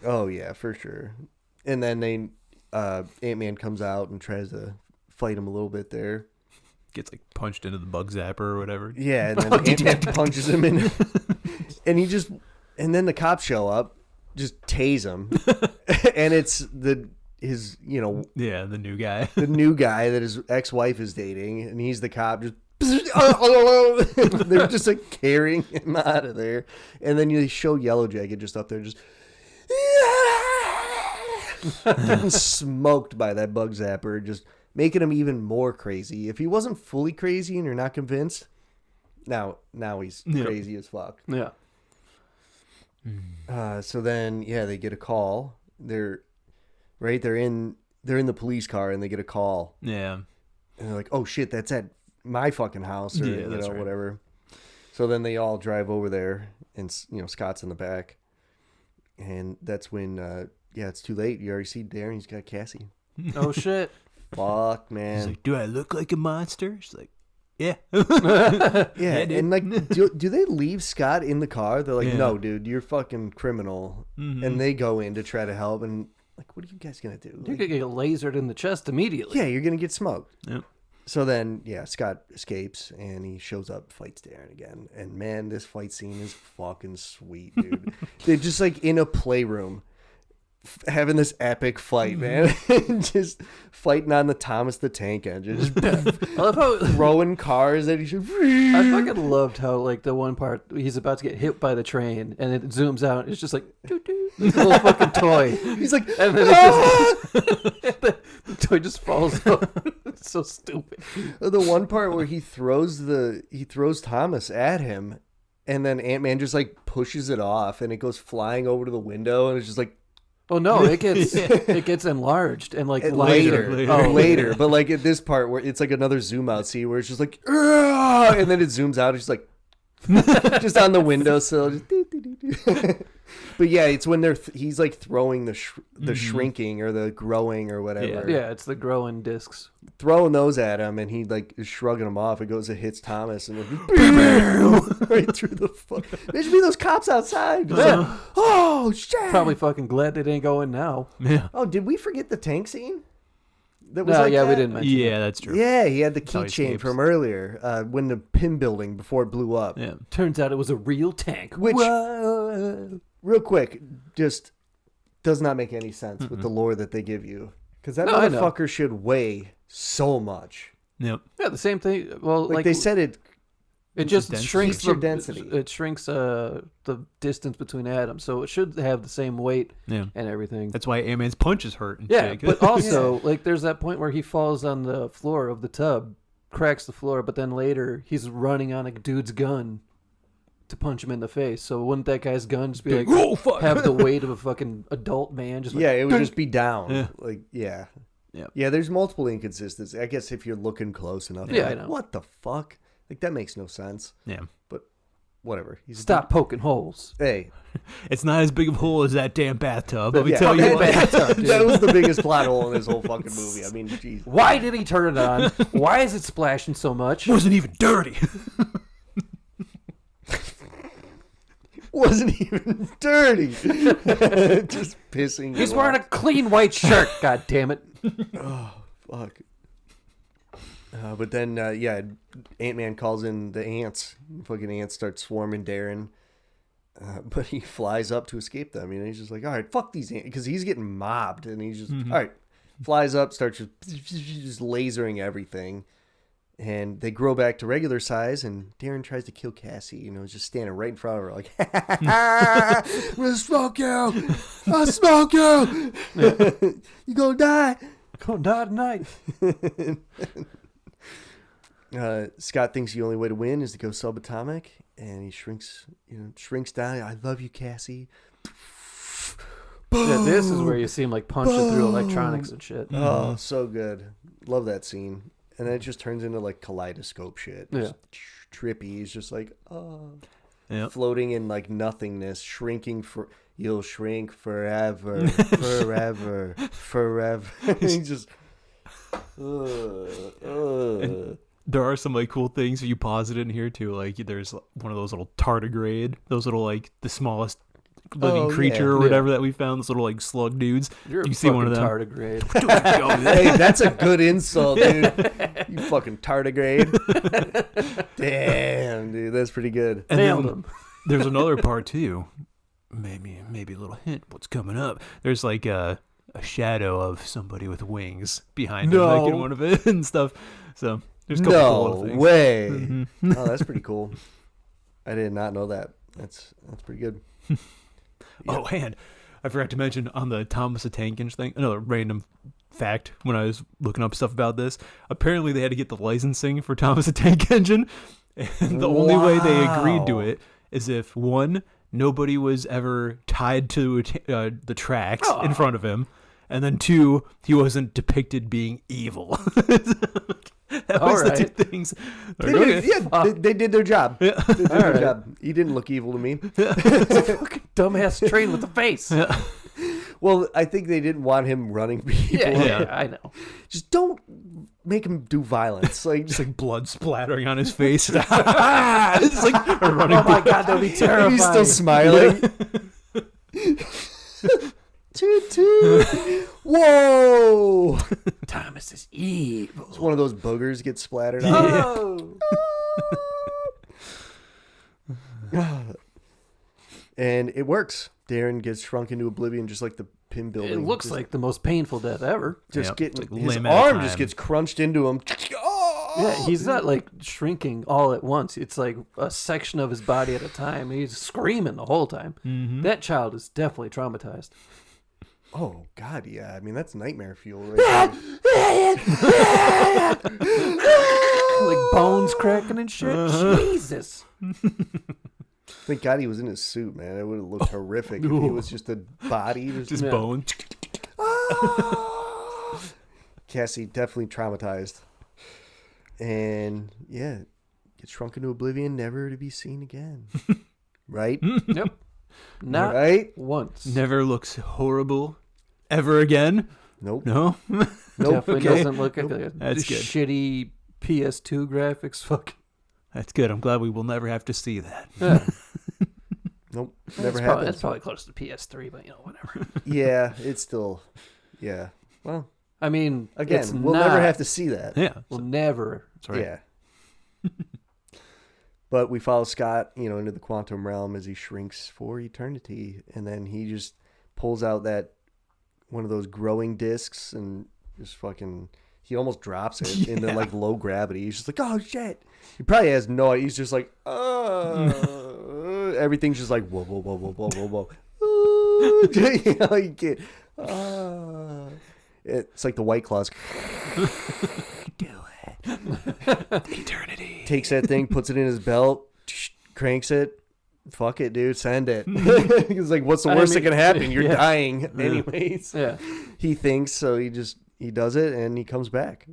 S7: Oh, yeah, for sure. And then Ant-Man comes out and tries to fight him a little bit there.
S5: Gets like punched into the bug zapper or whatever.
S7: Yeah, and then Ant-Man punches him in. And then the cops show up, just tase him. And it's his
S5: Yeah, the new guy.
S7: the new guy that his ex-wife is dating, and he's the cop. Just they're just like carrying him out of there, and then you show Yellow Jacket just up there, just getting smoked by that bug zapper, just making him even more crazy. If he wasn't fully crazy and you're not convinced, now he's
S5: Yeah.
S7: crazy as fuck.
S4: Yeah.
S7: So then, they get a call. They're in the police car, and they get a call,
S5: Yeah.
S7: and they're like, "Oh shit, that's at my fucking house," or
S5: Yeah, that's right.
S7: whatever. So then they all drive over there, and Scott's in the back, and that's when it's too late. You already see Darren. He's got Cassie.
S4: Oh shit.
S7: Fuck,
S5: He's
S7: man.
S5: like, do I look like a monster? She's like, yeah.
S7: Yeah,
S5: dude.
S7: and like, do they leave Scott in the car? They're like,
S5: Yeah.
S7: "No, dude, you're fucking criminal," and they go in to try to help, and like, what are you guys gonna do?
S4: You're
S7: Like,
S4: gonna get lasered in the chest immediately.
S7: yeah, you're gonna get smoked.
S5: Yep.
S7: So then, Scott escapes, and he shows up, fights Darren again, and man, this fight scene is fucking sweet, dude. They're just like in a playroom, having this epic fight, man, just fighting on the Thomas the Tank Engine, just
S4: I love how
S7: throwing cars at each other.
S4: I fucking loved how like the one part he's about to get hit by the train and it zooms out. It's just like doo doo, this little fucking toy,
S7: He's like,
S4: and then it just the toy just falls off. It's so stupid.
S7: the one part where he throws Thomas at him, and then Ant-Man just like pushes it off, and it goes flying over to the window, and it's just like.
S4: Oh no, it gets enlarged and like
S7: Later.
S4: Oh,
S7: Later. But like at this part where it's like another zoom out scene where it's just like, "Argh!" And then it zooms out. It's just like, just on the windowsill. Just doo, doo, doo, doo. But yeah, it's when he's like throwing the shrinking or the growing or whatever.
S4: Yeah, it's the growing discs.
S7: Throwing those at him, and he like is shrugging them off. It goes, it hits Thomas, and right through the fuck. There should be those cops outside. Just like, oh shit!
S4: Probably fucking glad they didn't go in now.
S5: Yeah.
S7: Oh, did we forget the tank scene? That
S4: No,
S7: like
S4: yeah,
S7: that?
S4: we didn't mention.
S5: Yeah, that's true.
S7: Yeah, he had the
S5: how he
S7: keychain
S5: escapes.
S7: from earlier when the pin building before it blew up.
S5: Yeah.
S4: Turns out it was a real tank.
S7: Which-
S4: Whoa.
S7: Real quick, just does not make any sense with the lore that they give you. Because that
S4: No, I know.
S7: motherfucker should weigh so much.
S5: Yep.
S4: Yeah, the same thing. Well,
S7: Like, they said it.
S4: it just
S5: density.
S4: shrinks
S7: Keeps your
S4: the
S7: density.
S4: It shrinks the distance between atoms, so it should have the same weight
S5: Yeah.
S4: and everything.
S5: That's why Ant-Man's punches hurt. And
S4: Yeah,
S5: shit.
S4: but also like there's that point where he falls on the floor of the tub, cracks the floor, but then later he's running on a dude's gun to punch him in the face. So wouldn't that guy's gun just be like
S5: oh, fuck.
S4: have the weight of a fucking adult man? Just like,
S7: Yeah, it would just be down.
S5: Yeah.
S7: Like, yeah.
S5: Yep.
S7: Yeah, there's multiple inconsistencies. I guess if you're looking close enough.
S4: Yeah,
S7: you're
S4: I
S7: like,
S4: know.
S7: what the fuck? Like, that makes no sense.
S5: Yeah.
S7: But whatever. He's a
S4: stop poking holes.
S7: Hey.
S5: It's not as big of a hole as that damn bathtub. Let me
S7: Yeah,
S5: tell you
S7: that,
S5: what.
S7: that was the biggest plot hole in this whole fucking movie. I mean, jeez.
S4: Why did he turn it on? Why is it splashing so much?
S5: Wasn't even dirty.
S7: Wasn't even dirty. Just pissing.
S4: He's
S7: it
S4: wearing a
S7: off.
S4: clean white shirt. God damn it!
S7: Fuck. But then, Ant-Man calls in the ants. Fucking ants start swarming Darren. But he flies up to escape them. You know, he's just like, all right, fuck these ants. Because he's getting mobbed. And he's just, all right. Flies up, starts just lasering everything. And they grow back to regular size. And Darren tries to kill Cassie. You know, he's just standing right in front of her like, I'm going to smoke you. I'll smoke you. You gonna die.
S4: Gonna die tonight.
S7: Scott thinks the only way to win is to go subatomic, and he shrinks down. I love you, Cassie.
S4: Yeah, this is where you see him like punching through electronics and shit.
S7: Oh, so good. Love that scene. And then it just turns into like kaleidoscope shit.
S4: Yeah.
S7: Just trippy. He's just like,
S5: Yep.
S7: floating in like nothingness, shrinking for. You'll shrink forever, forever, forever. He's just.
S5: There are some like cool things if you pause it in here too. Like there's one of those little tardigrade, those little like the smallest living
S7: Oh,
S5: creature
S7: yeah.
S5: or whatever that we found. Those little like slug dudes.
S4: You're
S5: you
S4: a
S5: see one of them.
S4: tardigrade.
S7: Hey, that's a good insult, dude. You fucking tardigrade. Damn, dude, that's pretty good.
S5: And
S4: Nailed
S5: then
S4: him.
S5: there's another part too. Maybe a little hint what's coming up. There's like a shadow of somebody with wings behind him, like in
S4: No.
S5: one of it and stuff. So there's a couple cool
S7: No
S5: little things.
S7: way.
S5: Mm-hmm.
S7: Oh, that's pretty cool. I did not know that. That's pretty good.
S5: Oh, and I forgot to mention on the Thomas the Tank Engine thing, another random fact when I was looking up stuff about this. Apparently, they had to get the licensing for Thomas the Tank Engine, and the only way they agreed to
S7: Wow.
S5: it is if one, nobody was ever tied to the tracks in front of him. And then 2, he wasn't depicted being evil. That was the 2 things.
S7: They did their job.
S5: Yeah.
S7: They did their job. He didn't look evil to me.
S4: Fucking dumbass train with the face.
S5: Yeah.
S7: Well, I think they didn't want him running people.
S4: Yeah, I know.
S7: Just don't make him do violence. Like,
S5: Just like blood splattering on his face. It's like running.
S4: Oh my god, that would be terrifying.
S7: he's still smiling. Toot toot. Whoa!
S4: Thomas is evil.
S7: One of those boogers gets splattered on.
S4: Oh.
S7: And it works. Darren gets shrunk into oblivion just like the pin building.
S4: It looks like the most painful death ever.
S7: just
S5: Yep,
S7: getting
S5: it's like
S7: his
S5: limb at a
S7: arm just
S5: time.
S7: gets crunched into him.
S4: Yeah, he's not like shrinking all at once. It's like a section of his body at a time. He's screaming the whole time.
S5: Mm-hmm.
S4: That child is definitely traumatized.
S7: Oh God, yeah. I mean, that's nightmare fuel. Right there.
S4: Like bones cracking and shit. Jesus.
S7: Thank God he was in his suit, man. It would have looked horrific if he was just a body.
S5: Just
S4: Yeah.
S5: bone.
S7: Cassie definitely traumatized. And yeah, gets shrunk into oblivion, never to be seen again. Right?
S4: Yep. Not
S7: Right?
S4: once.
S5: Never looks horrible ever again.
S7: Nope.
S5: No.
S7: Nope.
S4: Definitely
S5: okay.
S4: doesn't look like a
S5: That's good.
S4: shitty PS2 graphics. Fuck.
S5: That's good. I'm glad we will never have to see that.
S4: Yeah.
S7: Nope.
S4: That's
S7: Never
S4: probably,
S7: happened.
S4: that's probably close to PS3, but whatever.
S7: Yeah, it's still. Yeah. Well,
S4: I mean,
S7: again,
S4: it's
S7: we'll
S4: not,
S7: never have to see that.
S5: Yeah.
S4: We'll never.
S5: That's right.
S7: Yeah. But we follow Scott, into the quantum realm as he shrinks for eternity, and then he just pulls out that one of those growing discs and just fucking. He almost drops it into like low gravity. He's just like, oh shit. He probably has no. He's just like, everything's just like whoa, whoa, whoa, whoa, whoa, whoa, whoa. You can't. It's like the White Claws. Do it.
S5: Eternity.
S7: Takes that thing, puts it in his belt, cranks it. Fuck it, dude. Send it. He's like, what's the
S4: I
S7: worst
S4: mean,
S7: that can happen? You're
S4: yeah.
S7: dying anyways.
S4: Yeah.
S7: He thinks so. He does it and he comes back.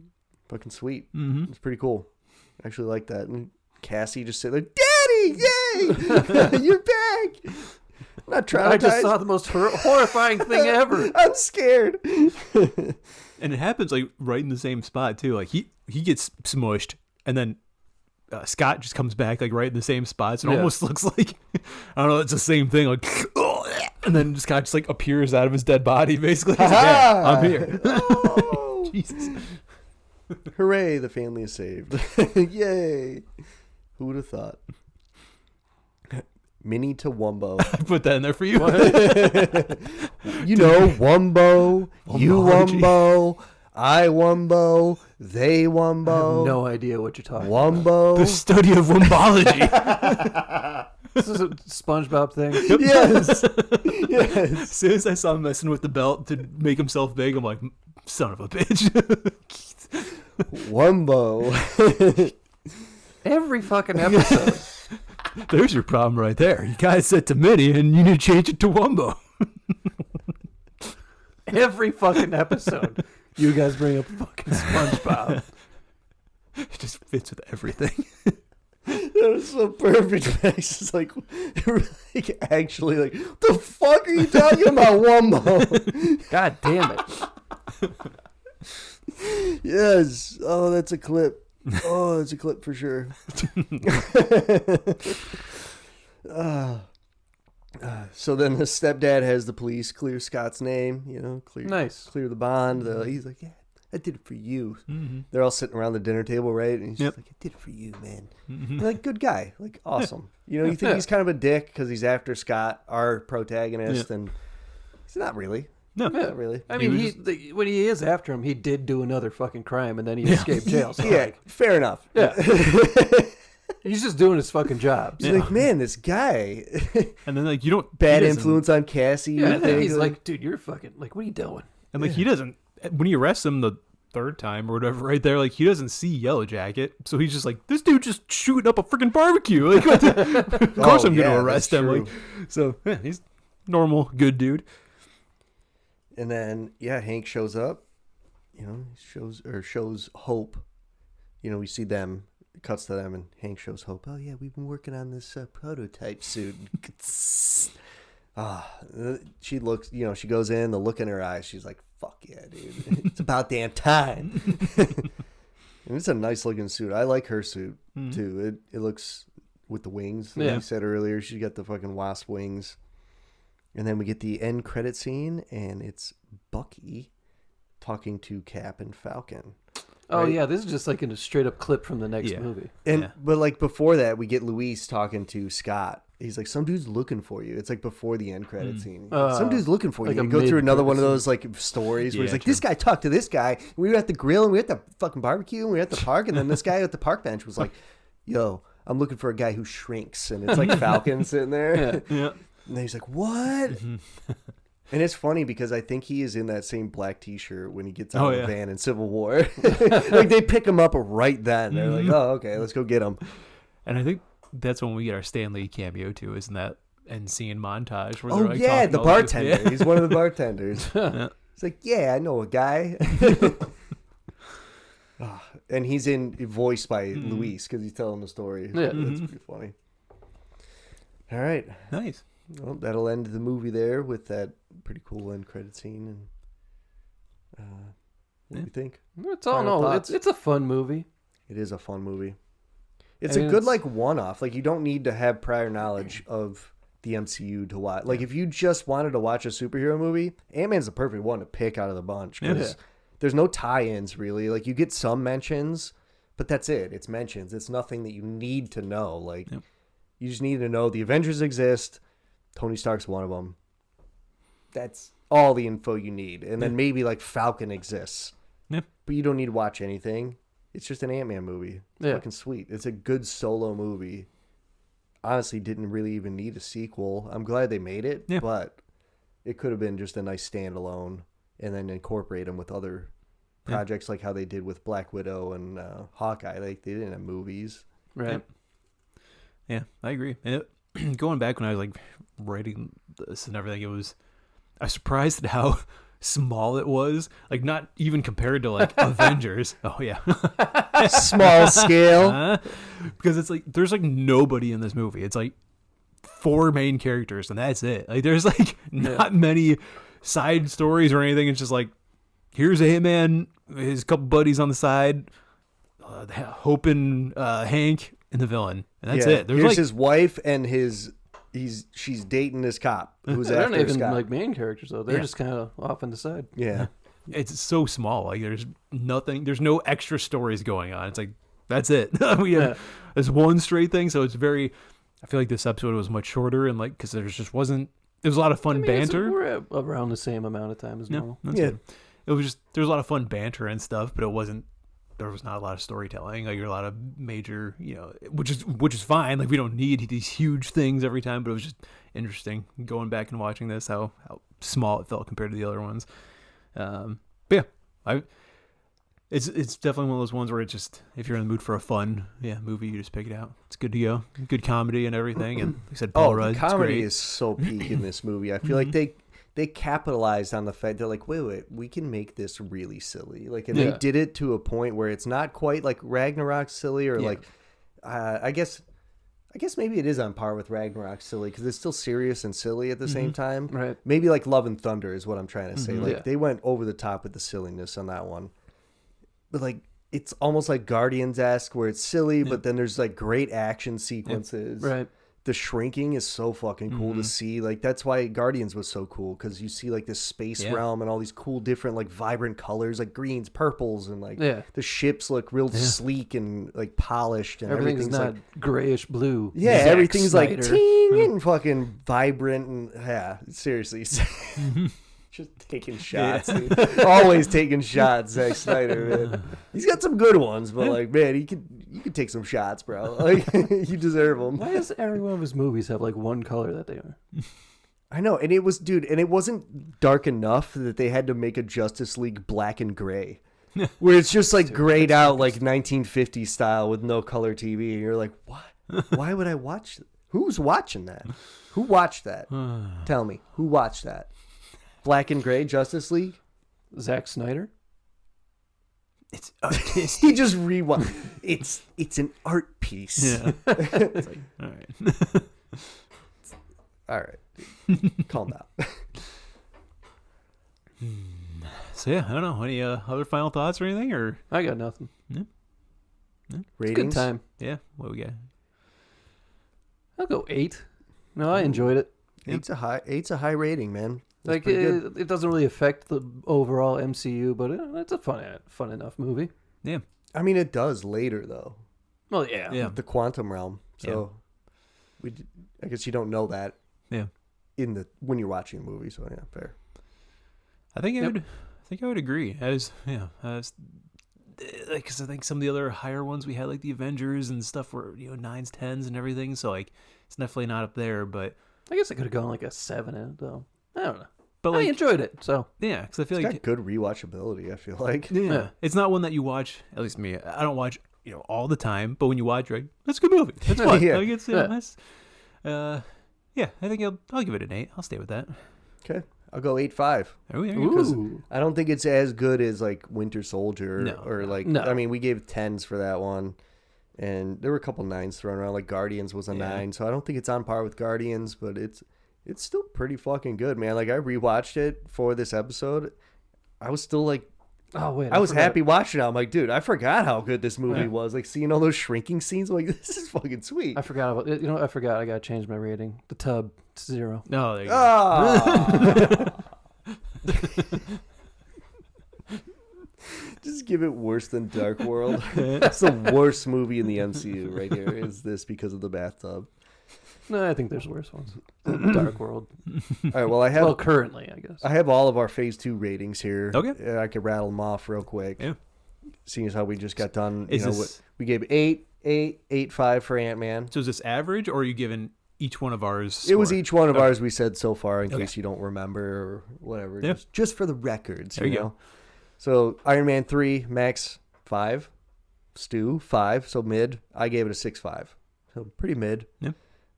S7: Fucking sweet.
S5: Mm-hmm.
S7: It's pretty cool. I actually like that. And Cassie just sit there, Daddy, yay! You're back. I'm not traumatized.
S4: I just saw the most horrifying thing ever.
S7: I'm scared.
S5: And it happens like right in the same spot too. Like he gets smushed, and then Scott just comes back like right in the same spots. It
S4: Yeah.
S5: almost looks like I don't know. It's the same thing. Like, and then Scott just like appears out of his dead body. Basically, he's like, yeah, I'm here.
S7: Oh.
S5: Jesus.
S7: Hooray, the family is saved. Yay. Who would have thought? Mini to Wumbo.
S5: I put that in there for you.
S7: Wumbo, you
S5: Wumbology.
S7: Wumbo, I Wumbo, they
S4: I have
S7: Wumbo,
S4: no idea what you're talking about.
S7: Wumbo.
S5: The study of wombology.
S4: This is a SpongeBob thing.
S7: Yes. Yes.
S5: As soon as I saw him messing with the belt to make himself big, I'm like, son of a bitch.
S7: Wumbo.
S4: Every fucking episode.
S5: There's your problem right there. You guys said to Minnie, and you need to change it to Wumbo.
S4: Every fucking episode. You guys bring up fucking SpongeBob.
S5: It just fits with everything.
S7: That was so perfect. Max is like actually like, the fuck are you talking about, Wumbo?
S4: God damn it.
S7: Yes. Oh, that's a clip. Oh, that's a clip for sure. So then the stepdad has the police clear Scott's name, clear
S4: Nice.
S7: clear the bond. He's like, yeah, I did it for you.
S5: Mm-hmm.
S7: They're all sitting around the dinner table, right? And he's
S5: Yep.
S7: just like, I did it for you, man.
S5: Mm-hmm.
S7: Like, good guy. Like, awesome. You think
S4: Yeah.
S7: he's kind of a dick because he's after Scott, our protagonist, and he's not really.
S5: No.
S7: Not really.
S4: I
S5: He
S4: mean,
S5: was
S4: when he is after him, he did do another fucking crime, and then he escaped jail. So
S7: Yeah, fair enough.
S4: yeah. He's just doing his fucking job.
S7: He's like, man, this guy.
S5: And then, like, you don't...
S7: Bad
S5: he doesn't-
S7: influence on Cassie.
S4: Yeah,
S7: you
S4: and then
S7: think?
S4: he's like, dude, you're fucking, like, what are you doing?
S5: And, like, he doesn't... When he arrests him, the third time or whatever right there, like he doesn't see Yellow Jacket, so he's just like, this dude just shooting up a freaking barbecue. Like, of course I'm gonna arrest him. Like, so yeah, he's normal, good dude.
S7: And then Hank shows up. You know, shows Hope. You know, we see them. It cuts to them, and Hank shows Hope. Oh yeah, we've been working on this prototype suit. She looks. You know, she goes in. The look in her eyes. She's like, "Fuck yeah, dude! It's about damn time." And it's a nice looking suit. I like her suit too. It looks with the wings. Like you said earlier, she got the fucking wasp wings. And then we get the end credit scene, and it's Bucky talking to Cap and Falcon.
S4: Oh yeah, this is just like a straight up clip from the next movie.
S7: And but like before that, we get Luis talking to Scott. He's like, some dude's looking for you. It's like before the end credit scene. Some dude's looking for you.
S4: Like
S7: you go through another one of those like stories where he's like, this guy talked to this guy. We were at the grill and we were at the fucking barbecue and we were at the park, and then this guy at the park bench was like, yo, I'm looking for a guy who shrinks, and it's like Falcon sitting there.
S5: Yeah.
S7: And then he's like, what? And it's funny because I think he is in that same black T-shirt when he gets out of the van in Civil War. Like they pick him up right then. They're like, oh, okay, let's go get him.
S5: And I think that's when we get our Stan Lee cameo too, isn't that end scene montage? Where
S7: Oh
S5: they're, like,
S7: yeah, the bartender.
S5: Yeah.
S7: He's one of the bartenders. It's like, yeah, I know a guy. And he's voiced by Luis because he's telling the story.
S4: Yeah.
S7: That's pretty funny. All right.
S5: Nice.
S7: Well, that'll end the movie there with that pretty cool end credit scene. And what do you think?
S4: It's all no. It's a fun movie.
S7: It is a fun movie. It's a good like one-off. Like you don't need to have prior knowledge of the MCU to watch. Like if you just wanted to watch a superhero movie, Ant-Man's the perfect one to pick out of the bunch because there's no tie-ins really. Like you get some mentions, but that's it. It's mentions. It's nothing that you need to know. Like you just need to know the Avengers exist. Tony Stark's one of them. That's all the info you need. And then maybe like Falcon exists.
S5: Yeah.
S7: But you don't need to watch anything. It's just an Ant-Man movie. It's fucking sweet. It's a good solo movie. Honestly, didn't really even need a sequel. I'm glad they made it, but it could have been just a nice standalone and then incorporate them with other projects like how they did with Black Widow and Hawkeye. Like they didn't have movies.
S4: Right.
S5: Yeah, I agree. And going back when I was like writing this and everything, I was surprised at how small it was. Like not even compared to like Avengers. Oh yeah.
S7: Small scale.
S5: Because it's like there's like nobody in this movie. It's like 4 main characters and that's it. Like there's like not many side stories or anything. It's just like here's a hitman, his couple buddies on the side, Hope and Hank and the villain. And that's it. There's
S7: here's
S5: like
S7: his wife and she's dating this cop who's
S4: They're
S7: after
S4: not even
S7: Scott.
S4: like main characters though. They're just kind of off on the side.
S7: Yeah.
S5: it's so small. Like there's nothing. There's no extra stories going on. It's like that's it. We have this one straight thing. So it's very. I feel like this episode was much shorter and like because there just wasn't. There was a lot of fun banter.
S4: We're at around the same amount of time as normal.
S5: That's good. It was just there was a lot of fun banter and stuff, but it wasn't. There was not a lot of storytelling. Like a lot of major, which is fine. Like we don't need these huge things every time, but it was just interesting going back and watching this how small it felt compared to the other ones. But yeah, it's definitely one of those ones where it's just if you're in the mood for a fun movie, you just pick it out. It's good to go, good comedy and everything. And like I said, Paul Rudd,
S7: the comedy is so peak in this movie. I feel like they capitalized on the fact they're like, wait, we can make this really silly. Like, and they did it to a point where it's not quite like Ragnarok silly or like, I guess maybe it is on par with Ragnarok silly because it's still serious and silly at the same time.
S4: Right.
S7: Maybe like Love and Thunder is what I'm trying to say. Like they went over the top with the silliness on that one. But like, it's almost like Guardians-esque where it's silly, but then there's like great action sequences.
S4: Right.
S7: The shrinking is so fucking cool to see. Like that's why Guardians was so cool because you see like this space realm and all these cool different like vibrant colors like greens, purples, and like the ships look real sleek and like polished and everything's
S4: not
S7: like
S4: grayish blue.
S7: Yeah,
S4: Zack
S7: everything's
S4: Snyder.
S7: like ting and fucking vibrant and seriously. Just taking shots. Dude. Always taking shots, Zack Snyder, man. He's got some good ones, but like, man, you could take some shots, bro. Like, you deserve them.
S4: Why does every one of his movies have like one color that they are?
S7: I know, and it wasn't dark enough that they had to make a Justice League black and gray. where it's just like grayed out like 1950s style with no color TV. And you're like, what? Why would I watch? Who's watching that? Who watched that? Tell me, who watched that? Black and gray Justice League?
S4: Zack Snyder.
S5: It's artistic.
S7: He just rewind. It's an art piece.
S5: Yeah. It's like, all right.
S7: All right. Calm down.
S5: So yeah, I don't know. Any other final thoughts or anything? Or
S4: I got nothing. It's a
S7: Ratings?
S4: good time.
S5: yeah, what we got?
S4: I'll go 8. No, I enjoyed it.
S7: Eight's a high rating, man. That's
S4: Like
S7: pretty good.
S4: it doesn't really affect the overall MCU, but it's a fun enough movie.
S5: Yeah.
S7: I mean, it does later though.
S4: Well, yeah.
S5: Yeah.
S7: The quantum realm. So I guess you don't know that.
S5: Yeah.
S7: When you're watching a movie. So yeah, fair.
S5: I think I would agree. Cause I think some of the other higher ones we had, like the Avengers and stuff, were 9s, 10s, and everything. So like, it's definitely not up there. But
S4: I guess I could have gone like a 7 in it though. I don't know.
S5: but
S4: I
S5: like,
S4: enjoyed it. So
S5: yeah, because I feel
S7: It's
S5: like
S7: got good rewatchability, I feel like.
S5: yeah, it's not one that you watch. At least me, I don't watch all the time. But when you watch, right, that's a good movie. It's fun.
S7: Yeah.
S5: Like, it's
S4: Yeah.
S5: nice. Yeah, I think I'll give it an 8. I'll stay with that.
S7: Okay. I'll go 8.5.
S5: Oh, there you go.
S4: ooh,
S7: I don't think it's as good as like Winter Soldier
S5: No,
S7: or like
S4: no.
S7: I mean we gave 10s for that one, and there were a couple 9s thrown around. Like Guardians was a
S5: Yeah.
S7: 9, so I don't think it's on par with Guardians, but it's still pretty fucking good, man. Like I rewatched it for this episode. I was still like,
S4: oh wait,
S7: I was
S4: forgot.
S7: happy watching it. I'm like, dude, I forgot how good this movie
S4: Yeah.
S7: was. Like seeing all those shrinking scenes, I'm like this is fucking sweet.
S4: I forgot about it. I forgot. I gotta change my rating. The tub to 0.
S5: No, there you go.
S7: Ah. Just give it worse than Dark World. That's the worst movie in the MCU right here. Is this because of the bathtub?
S4: No, I think there's worse ones. Dark World.
S7: All right. Well, I have
S4: Well, currently, I guess.
S7: I have all of our Phase 2 ratings here.
S5: Okay.
S7: I could rattle them off real quick.
S5: Yeah.
S7: Seeing as how we just got done.
S5: Is
S7: what,
S5: this-
S7: we gave 8, 8.5 for Antman.
S5: So is this average, or are you giving each one of ours?
S7: It was
S5: score?
S7: each one of
S5: Okay.
S7: ours we said so far, in
S5: Okay.
S7: case you don't remember or whatever.
S5: Yeah.
S7: Just for the records.
S5: There you go.
S7: know? So Iron Man 3, Max 5, Stu 5, so mid. I gave it a 6.5, so pretty mid.
S5: Yeah.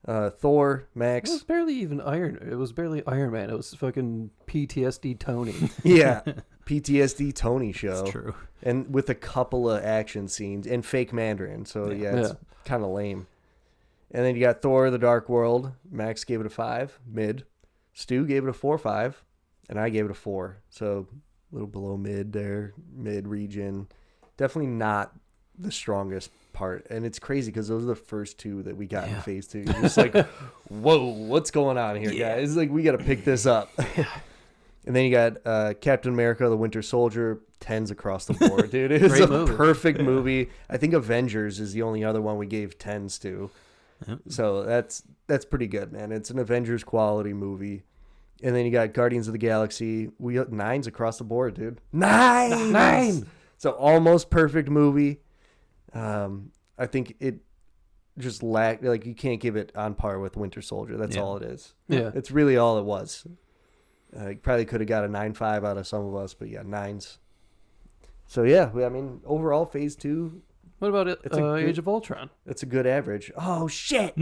S7: Thor,
S4: It was
S7: Max,
S4: barely even Iron. It was barely Iron Man. It was fucking PTSD Tony.
S7: yeah, PTSD Tony show,
S5: That's true.
S7: and with a couple of action scenes and fake Mandarin. So yeah, it's kind of lame. And then you got Thor: The Dark World. Max gave it a 5, mid. Stu gave it a 4.5, and I gave it a 4. So a little below mid there, mid region. Definitely not the strongest part. And it's crazy because those are the first two that we got in Phase 2. You're just like, whoa, what's going on here, guys? It's like, we got to pick this up. And then you got Captain America: The Winter Soldier, 10s across the board, dude. It's
S4: Great
S7: a
S4: movie.
S7: perfect movie. I think Avengers is the only other one we gave 10s to.
S5: Yep.
S7: So that's pretty good, man. It's an Avengers quality movie. And then you got Guardians of the Galaxy. We got 9s across the board, dude. 9! So almost perfect movie. I think it just lacked, like, you can't give it on par with Winter Soldier. That's all it is.
S4: Yeah.
S7: It's really all it was. Probably could have got a 9.5 out of some of us, but yeah, 9s. So yeah, I mean, overall, Phase 2,
S4: What about it?
S7: It's a good-
S4: Age of Ultron.
S7: that's a good average. Oh, shit!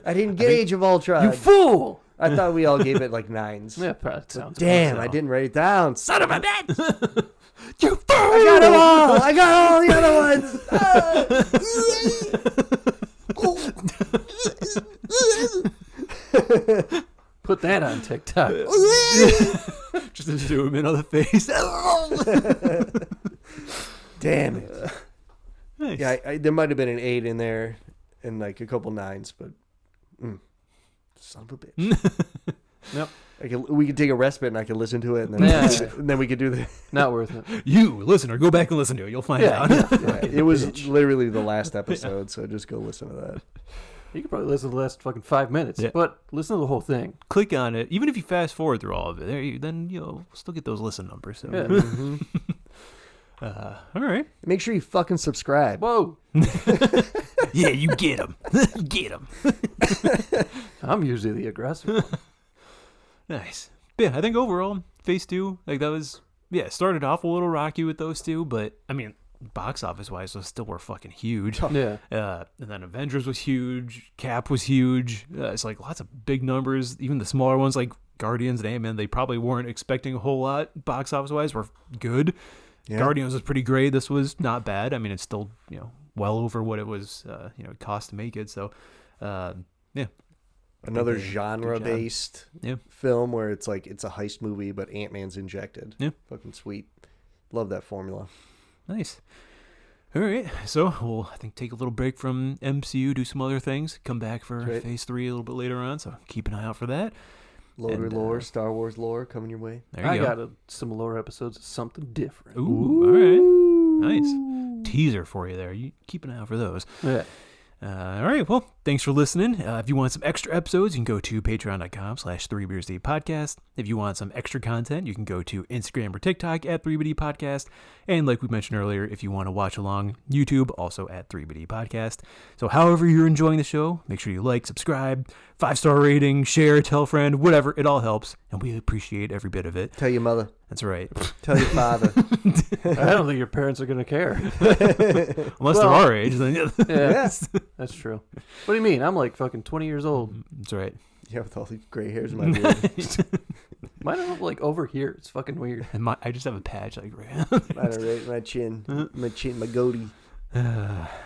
S7: I didn't get Age of Ultron.
S4: You fool!
S7: I thought we all gave it like 9s.
S4: Yeah, probably sounds.
S7: Damn,
S4: about
S7: I
S4: so.
S7: didn't write it down. Son of a bitch!
S5: You fool!
S7: I got them all! I got all the other ones!
S4: Put that on TikTok.
S5: Just to zoom in on the face.
S7: Damn it.
S5: Nice.
S7: Yeah, there might have been an 8 in there and like a couple 9s, but son of a bitch.
S4: Yep.
S7: We could take a respite and I could listen to it, and then,
S4: Yeah.
S7: and then we could do the.
S4: Not worth it.
S5: You, listener, go back and listen to it. You'll find
S4: Yeah,
S5: out.
S7: Yeah, it was literally the last episode, so just go listen to that.
S4: You could probably listen to the last fucking 5 minutes,
S5: Yeah.
S4: but listen to the whole thing.
S5: Click on it. Even if you fast forward through all of it, then you'll still get those listen numbers. So.
S4: Yeah.
S5: All right.
S7: Make sure you fucking subscribe.
S4: Whoa!
S5: Yeah, you get them. Get them.
S4: I'm usually the aggressive one.
S5: Nice. But yeah, I think overall, Phase 2, like that was yeah, it started off a little rocky with those two, but I mean, box office wise, those still were fucking huge.
S4: Yeah.
S5: And then Avengers was huge. Cap was huge. It's like lots of big numbers. Even the smaller ones like Guardians and Antman, they probably weren't expecting a whole lot box office wise. Were good.
S7: Yeah.
S5: Guardians was pretty great. This was not bad. I mean, it's still well over what it was it cost to make it. So yeah.
S7: Another
S5: Good job.
S7: genre-based
S5: Yeah.
S7: film where it's like it's a heist movie, but Ant-Man's injected.
S5: Yeah.
S7: Fucking sweet. Love that formula.
S5: Nice. All right, so we'll I think take a little break from MCU, do some other things, come back for
S7: That's right.
S5: Phase 3 a little bit later on. So keep an eye out for that.
S7: Loader
S5: And,
S7: lore, Star Wars lore coming your way.
S5: There you
S4: I
S5: go.
S4: got some lore episodes of something different.
S5: Ooh, all right, nice teaser for you there. You keep an eye out for those.
S4: Yeah.
S5: All right, well, thanks for listening. If you want some extra episodes, you can go to patreon.com/3beersdeep podcast. If you want some extra content, you can go to Instagram or TikTok at 3BD podcast. And like we mentioned earlier, if you want to watch along, YouTube, also at 3BD podcast. So however you're enjoying the show, make sure you like, subscribe, 5-star rating, share, tell a friend, whatever. It all helps, and we appreciate every bit of it.
S7: Tell your mother.
S5: That's right.
S7: Tell your father.
S4: I don't think your parents are going to care.
S5: Unless they're our age, then yeah.
S4: Yeah, that's true. What do you mean? I'm like fucking 20 years old.
S5: That's right.
S7: Yeah, with all these gray hairs in my beard.
S4: Mine are like over here. It's fucking weird.
S5: And I just have a patch like right.
S7: Mine are right in my chin. My goatee.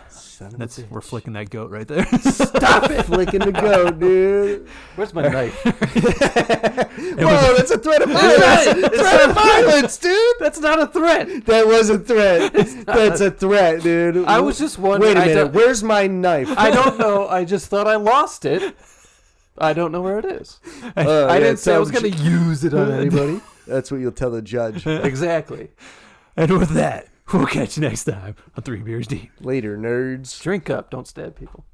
S7: Son of a
S5: That's
S7: bitch.
S5: we're flicking that goat right there.
S7: Stop it! Flicking the goat, dude.
S4: Where's my knife?
S7: Whoa, that's a threat of violence. Threat of violence, dude.
S4: That's not a threat.
S7: That was a threat. That's a threat, dude.
S4: I was just wondering.
S7: Wait a minute.
S4: I don't,
S7: Where's my knife?
S4: I don't know. I just thought I lost it. I don't know where it is. I didn't say I was going to use it on anybody.
S7: That's what you'll tell the judge.
S4: Exactly.
S5: And with that, we'll catch you next time on 3 Beers Deep.
S7: Later, nerds.
S4: Drink up. Don't stab people.